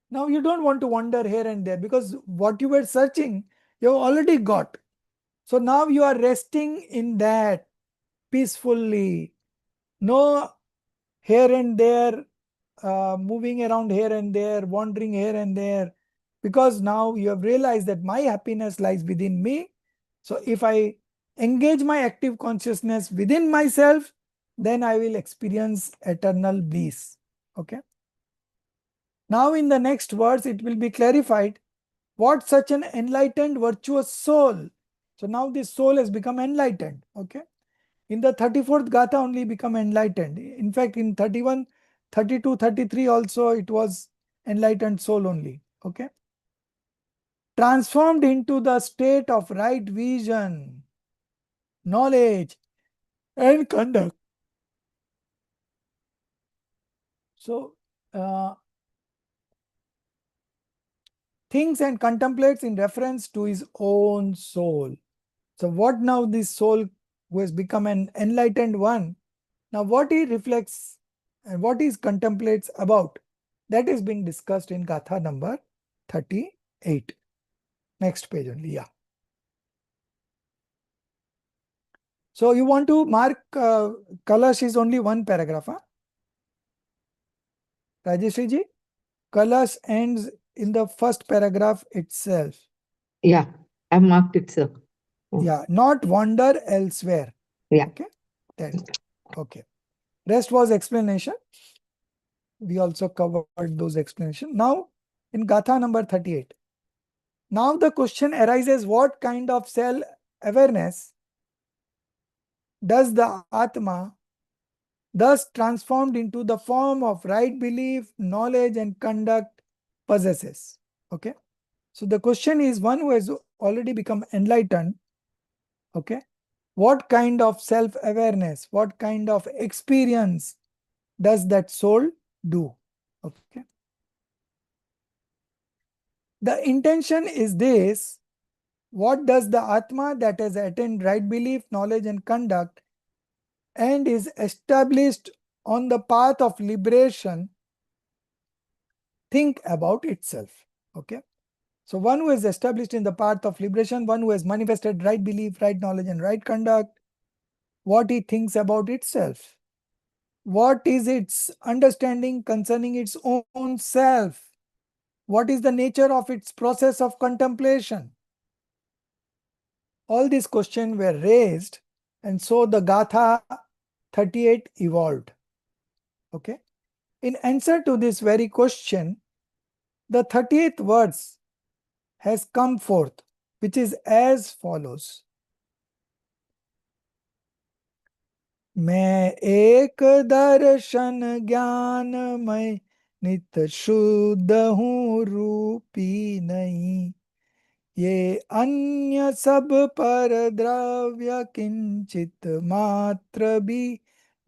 now you don't want to wander here and there, because what you were searching, you have already got. So now you are resting in that peacefully. No here and there, moving around here and there, wandering here and there, because now you have realized that my happiness lies within me. So if I engage my active consciousness within myself, then I will experience eternal bliss. Okay. Now in the next verse, it will be clarified what such an enlightened virtuous soul. So now this soul has become enlightened. Okay. In the 34th Gatha only become enlightened. In fact, in 31, 32, 33 also it was enlightened soul only. Okay. Transformed into the state of right vision, knowledge, and conduct. So, thinks and contemplates in reference to his own soul. So, what now this soul who has become an enlightened one, now what he reflects and what he contemplates about, that is being discussed in Gatha number 38. Next page only, yeah. So you want to mark Kalash is only one paragraph, huh? Rajeshri ji, Kalash ends in the first paragraph itself. Yeah, I marked it, sir. Yeah, not wander elsewhere. Yeah. Okay. Then, okay. Rest was explanation. We also covered those explanations. Now, in Gatha number 38. Now the question arises, what kind of self-awareness does the Atma, thus transformed into the form of right belief, knowledge, and conduct, possesses? Okay. So the question is, one who has already become enlightened, okay, what kind of self-awareness, what kind of experience does that soul do? Okay. The intention is this: what does the Atma that has attained right belief, knowledge, and conduct and is established on the path of liberation think about itself? Okay. So one who is established in the path of liberation, one who has manifested right belief, right knowledge, and right conduct, what he thinks about itself. What is its understanding concerning its own self? What is the nature of its process of contemplation? All these questions were raised, and so the Gatha 38 evolved. Okay. In answer to this very question, the 38th verse has come forth, which is as follows. मैं एक दर्शन ज्ञानमय नित्य शुद्ध हूँ रूपी नहीं, ये अन्य सब पर द्रव्य किंचित मात्र भी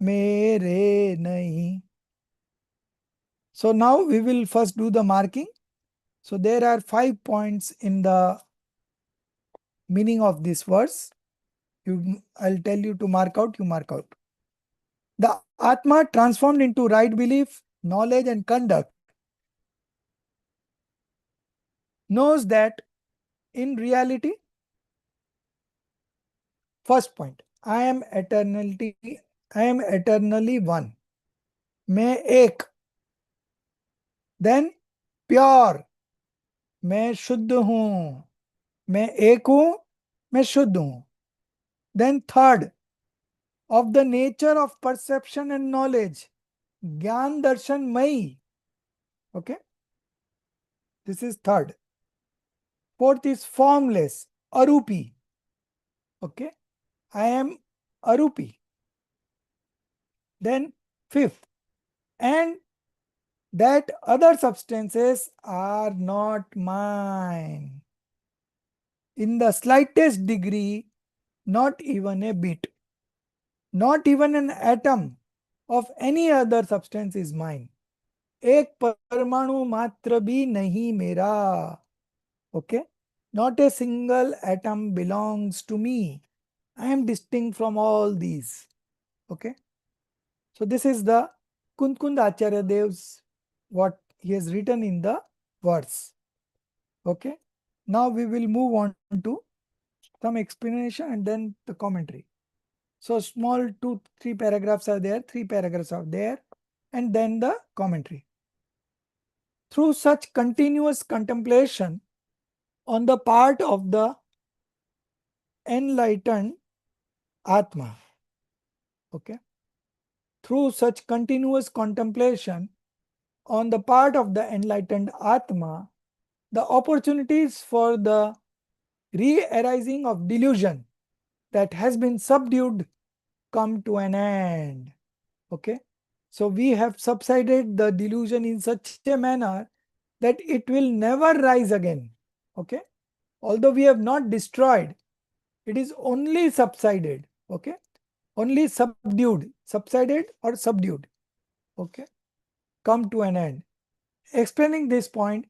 मेरे नहीं. So now we will first do the marking. So there are 5 points in the meaning of this verse. I'll tell you to mark out, you mark out. The Atma transformed into right belief, knowledge and conduct knows that in reality, first point, I am eternally one. मैं एक. Then pure, मैं शुद्ध हूं. मैं एक हूं, मैं शुद्ध हूं. Then third, of the nature of perception and knowledge, ज्ञान दर्शन मई. Okay, this is third. Fourth is formless, arupi. Okay, I am arupi. Then fifth, and that other substances are not mine in the slightest degree, not even a bit, not even an atom of any other substance is mine. एक परमाणु मात्र भी नहीं मेरा. Okay, not a single atom belongs to me. I am distinct from all these. Okay, so this is the Kundkund Acharya Dev's what he has written in the verse. Okay, now we will move on to some explanation and then the commentary. So small 2-3 paragraphs are there, 3 paragraphs are there, and then the commentary. Through such continuous contemplation on the part of the enlightened Atma, okay, through such continuous contemplation on the part of the enlightened Atma, the opportunities for the re-arising of delusion that has been subdued come to an end. Okay, so we have subsided the delusion in such a manner that it will never rise again. Okay, although we have not destroyed, it is only subsided. Okay, only subdued, subsided or subdued. Okay, come to an end. Explaining this point,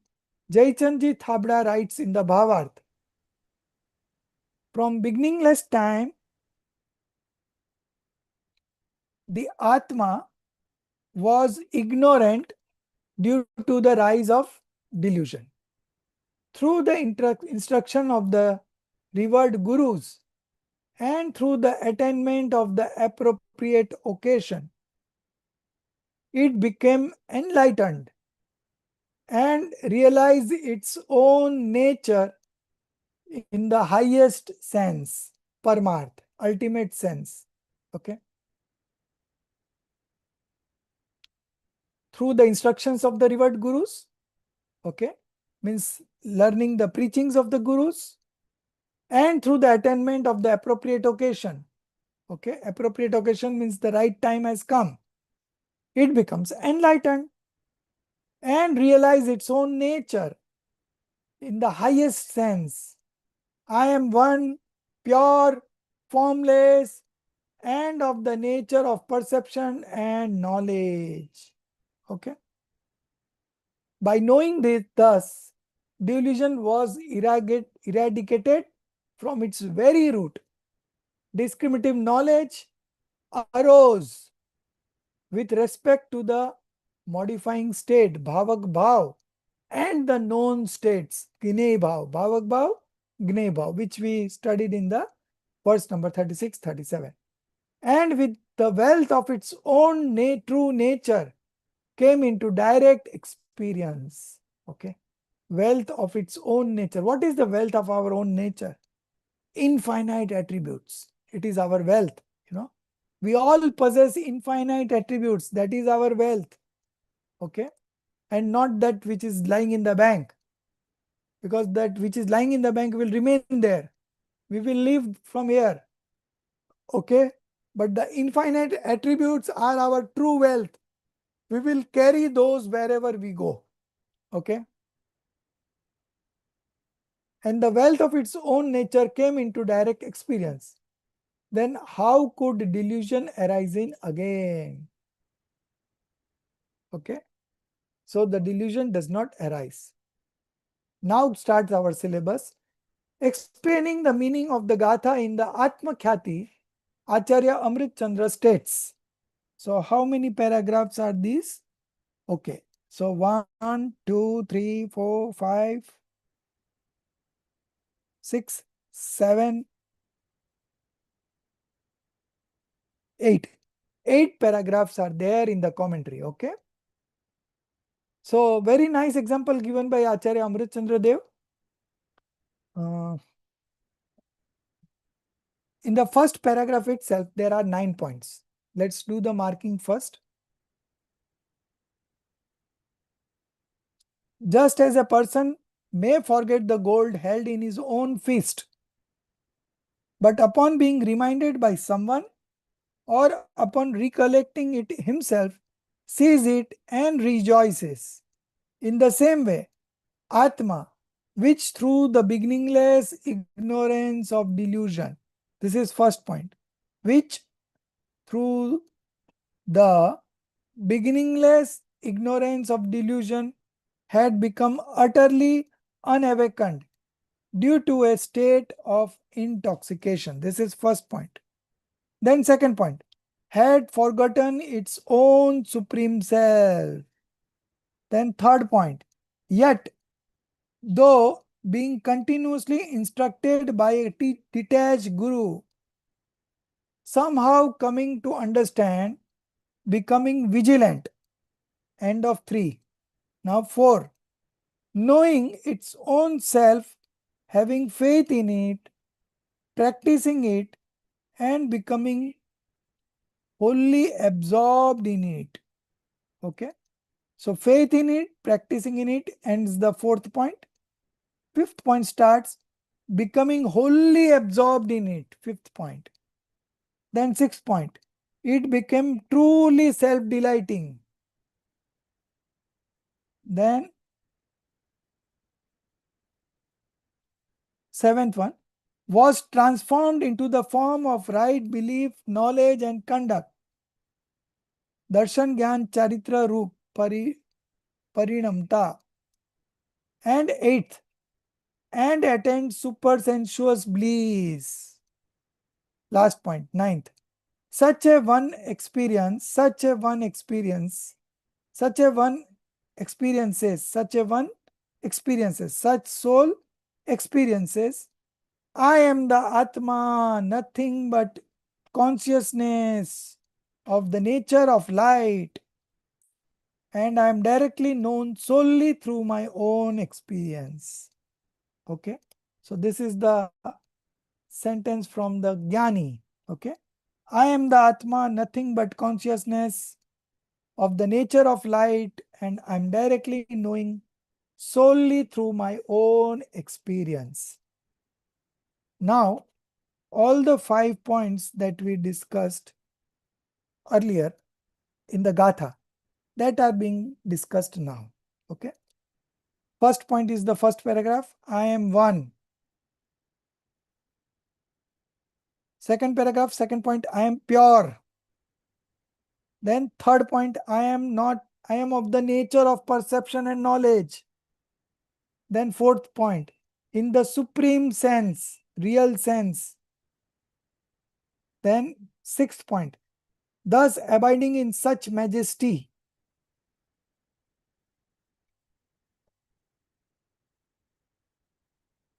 Jaichandji Thabda writes in the Bhavarth, from beginningless time, the Atma was ignorant due to the rise of delusion. Through the instruction of the revered gurus and through the attainment of the appropriate occasion, it became enlightened and realized its own nature in the highest sense, Paramarth, ultimate sense. Okay. Through the instructions of the revered gurus, okay, means learning the preachings of the gurus, and through the attainment of the appropriate occasion. Okay, appropriate occasion means the right time has come. It becomes enlightened and realize its own nature in the highest sense. I am one, pure, formless, and of the nature of perception and knowledge. Okay. By knowing this, thus, delusion was eradicated from its very root. Discriminative knowledge arose with respect to the modifying state, bhavak bhav, and the known states, gney bhav, bhavak bhav, gney bhav, which we studied in the verse number 36-37. And with the wealth of its own true nature came into direct experience. Okay, wealth of its own nature. What is the wealth of our own nature? Infinite attributes. It is our wealth. We all possess infinite attributes. That is our wealth. Okay, and not that which is lying in the bank, because that which is lying in the bank will remain there. We will leave from here. Okay, but the infinite attributes are our true wealth. We will carry those wherever we go. Okay, and the wealth of its own nature came into direct experience. Then how could delusion arise in again? Okay, so the delusion does not arise. Now starts our syllabus. Explaining the meaning of the Gatha in the Atma Khyati, Acharya Amrit Chandra states. So how many paragraphs are these? Okay. So 1, 2, 3, 4, 5, 6, 7, 8. 8 paragraphs are there in the commentary. Okay. So very nice example given by Acharya Amrit Chandra Dev. In the first paragraph itself, there are 9 points. Let's do the marking first. Just as a person may forget the gold held in his own fist, but upon being reminded by someone or upon recollecting it himself, sees it and rejoices. In the same way, Atma, which through the beginningless ignorance of delusion, this is first point, which through the beginningless ignorance of delusion had become utterly unawakened due to a state of intoxication. This is first point. Then second point, had forgotten its own supreme self. Then third point, yet though being continuously instructed by a detached guru, somehow coming to understand, becoming vigilant. End of 3. Now 4. Knowing its own self, having faith in it, practicing it, and becoming wholly absorbed in it. Okay. So faith in it, practicing in it ends the 4th point. 5th point starts becoming wholly absorbed in it. 5th point. Then 6th point. It became truly self-delighting. Then 7th one. Was transformed into the form of right belief, knowledge and conduct. Darshan Gyan Charitra Roop Parinamta. And 8th. And attained supersensuous bliss. Last point, 9th. Such a one experiences, such a one experiences, such soul experiences, I am the Atma, nothing but consciousness of the nature of light, and I am directly known solely through my own experience. Okay, so this is the sentence from the Jnani. Okay, I am the Atma, nothing but consciousness of the nature of light, and I am directly knowing solely through my own experience. Now, all the 5 points that we discussed earlier in the Gatha, that are being discussed now. Okay. First point is the first paragraph, I am one. Second paragraph, second point, I am pure. Then third point, I am of the nature of perception and knowledge. Then fourth point, in the supreme sense, real sense. Then sixth point, thus abiding in such majesty.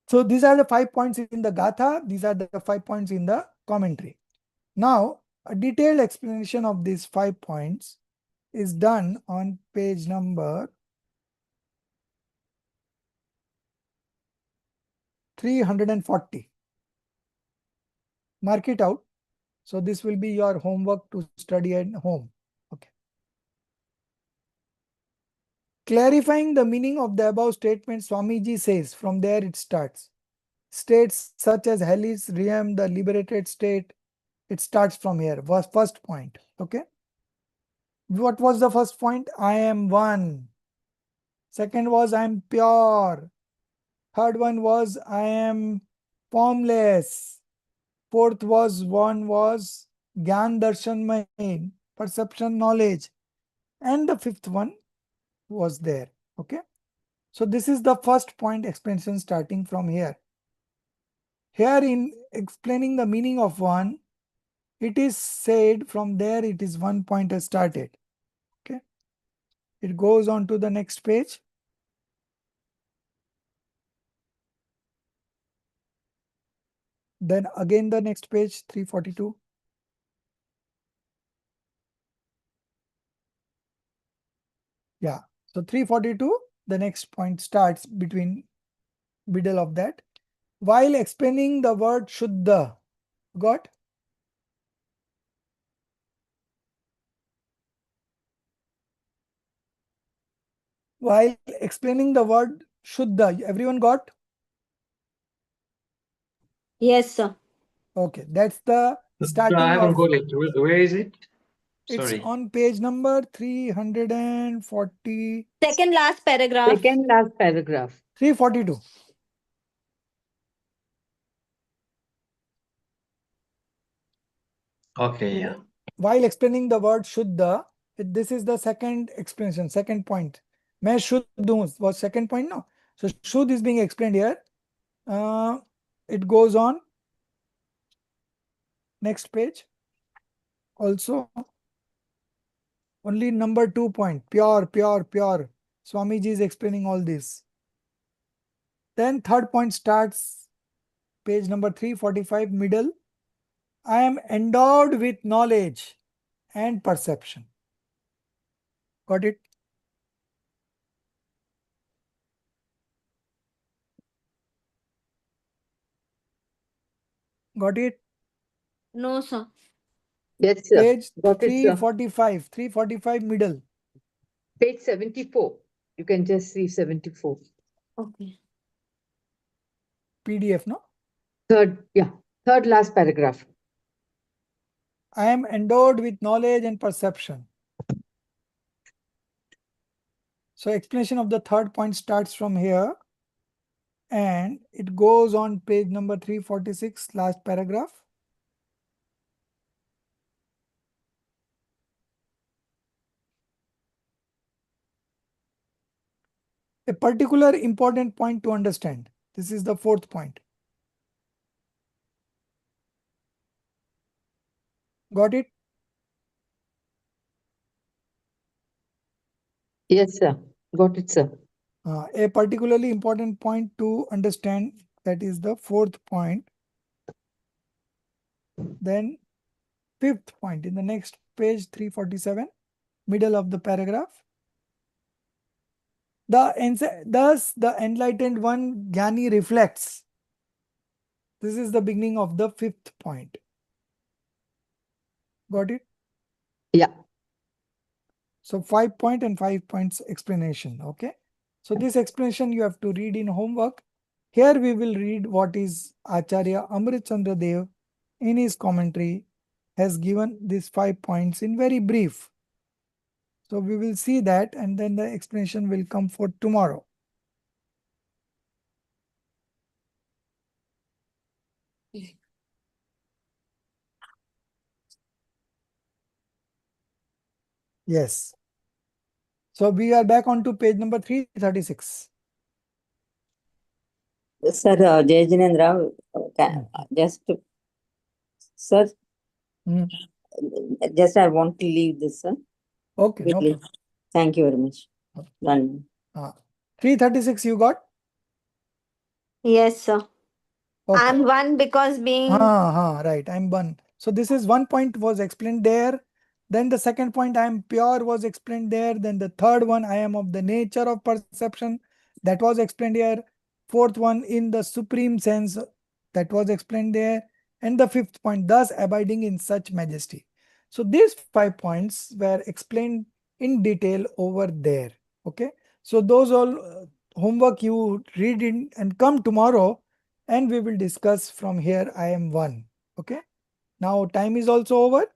So these are the 5 points in the Gatha. These are the 5 points in the commentary. Now, a detailed explanation of these 5 points is done on page number 340. Mark it out. So this will be your homework to study at home. Okay. Clarifying the meaning of the above statement, Swamiji says, from there it starts. States such as Hellis, Riem, the liberated state, it starts from here. Was first point. Okay. What was the first point? I am one. Second was I am pure. Third one was I am formless. Fourth was Gyan Darshan Mahin, perception knowledge. And the fifth one was there. Okay. So this is the first point explanation starting from here. Here in explaining the meaning of one, it is said from there it is 1 point has started. Okay. It goes on to the next page. Then again the next page, 342. Yeah. So 342, the next point starts between middle of that. While explaining the word Shuddha, got? While explaining the word Shuddha, everyone got? Yes, sir. Okay, that's the I starting haven't of, got it. Where is it? it's Sorry. on page number 340, Second last paragraph. Second last paragraph. 342. Okay, yeah. While explaining the word Shuddha, this is the second explanation, second point. Main Shuddh hoon was second point, no? So Shuddh is being explained here. It goes on. Next page. Also, only number 2 point, pure, pure, pure. Swamiji is explaining all this. Then third point starts, page number 345, middle. I am endowed with knowledge and perception. Got it? Got it? No, sir. Yes, sir. Page Got it, sir. 345 middle. Page 74. You can just see 74. Okay. PDF, no? Third last paragraph. I am endowed with knowledge and perception. So explanation of the third point starts from here and it goes on page number 346, last paragraph. A particular important point to understand. This is the fourth point. Got it? Yes, sir. Got it, sir. A particularly important point to understand, that is the fourth point. Then fifth point in the next page 347, middle of the paragraph. Thus the enlightened one Jnani reflects. This is the beginning of the fifth point. Got it? Yeah. So 5 point and 5 points explanation. Okay. So this explanation you have to read in homework. Here we will read what is Acharya Amrit Chandra Dev in his commentary has given these 5 points in very brief. So we will see that and then the explanation will come for tomorrow. Yes. So we are back on to page number 336. Sir, Jay Jinendra, just, sir, Mhm. just I want to leave this, sir. Okay, no Quickly. problem. Thank you very much. Done. 336 you got? Yes, sir. Okay. I'm one because being Right. I'm one. So this is 1 point was explained there. Then the second point, I am pure was explained there. Then the third one, I am of the nature of perception, that was explained here. Fourth one, in the supreme sense, that was explained there. And the fifth point, thus abiding in such majesty. So these 5 points were explained in detail over there. Okay. So those all homework you read in and come tomorrow and we will discuss from here. I am one. Okay. Now time is also over.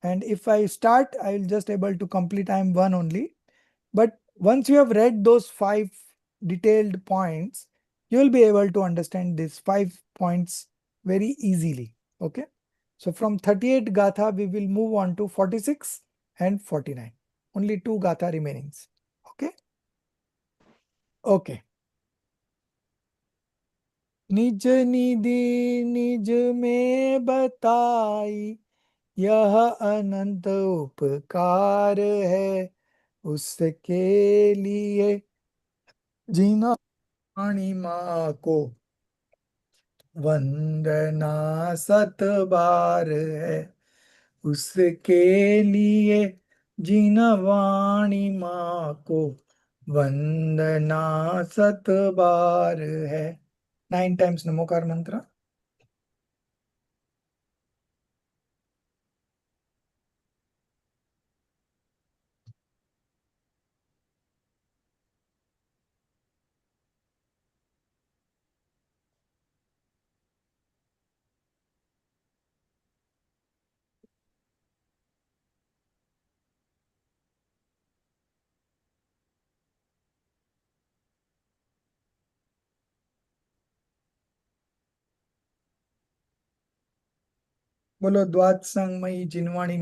And if I start, I will just able to complete I am one only. But once you have read those 5 detailed points, you will be able to understand these 5 points very easily. Okay. So from 38 Gatha, we will move on to 46 and 49. Only 2 Gatha remaining. Okay. Okay. निज निधि निज में बताई, यह अनंत उपकार है उसके लिए, जीना वाणी माँ को वंदना सत बार है उसके लिए, जिन वाणी माँ को वंदना सत बार है। 9 टाइम्स नमोकार मंत्र। बोलो द्वाद संगमयी जिनवाणी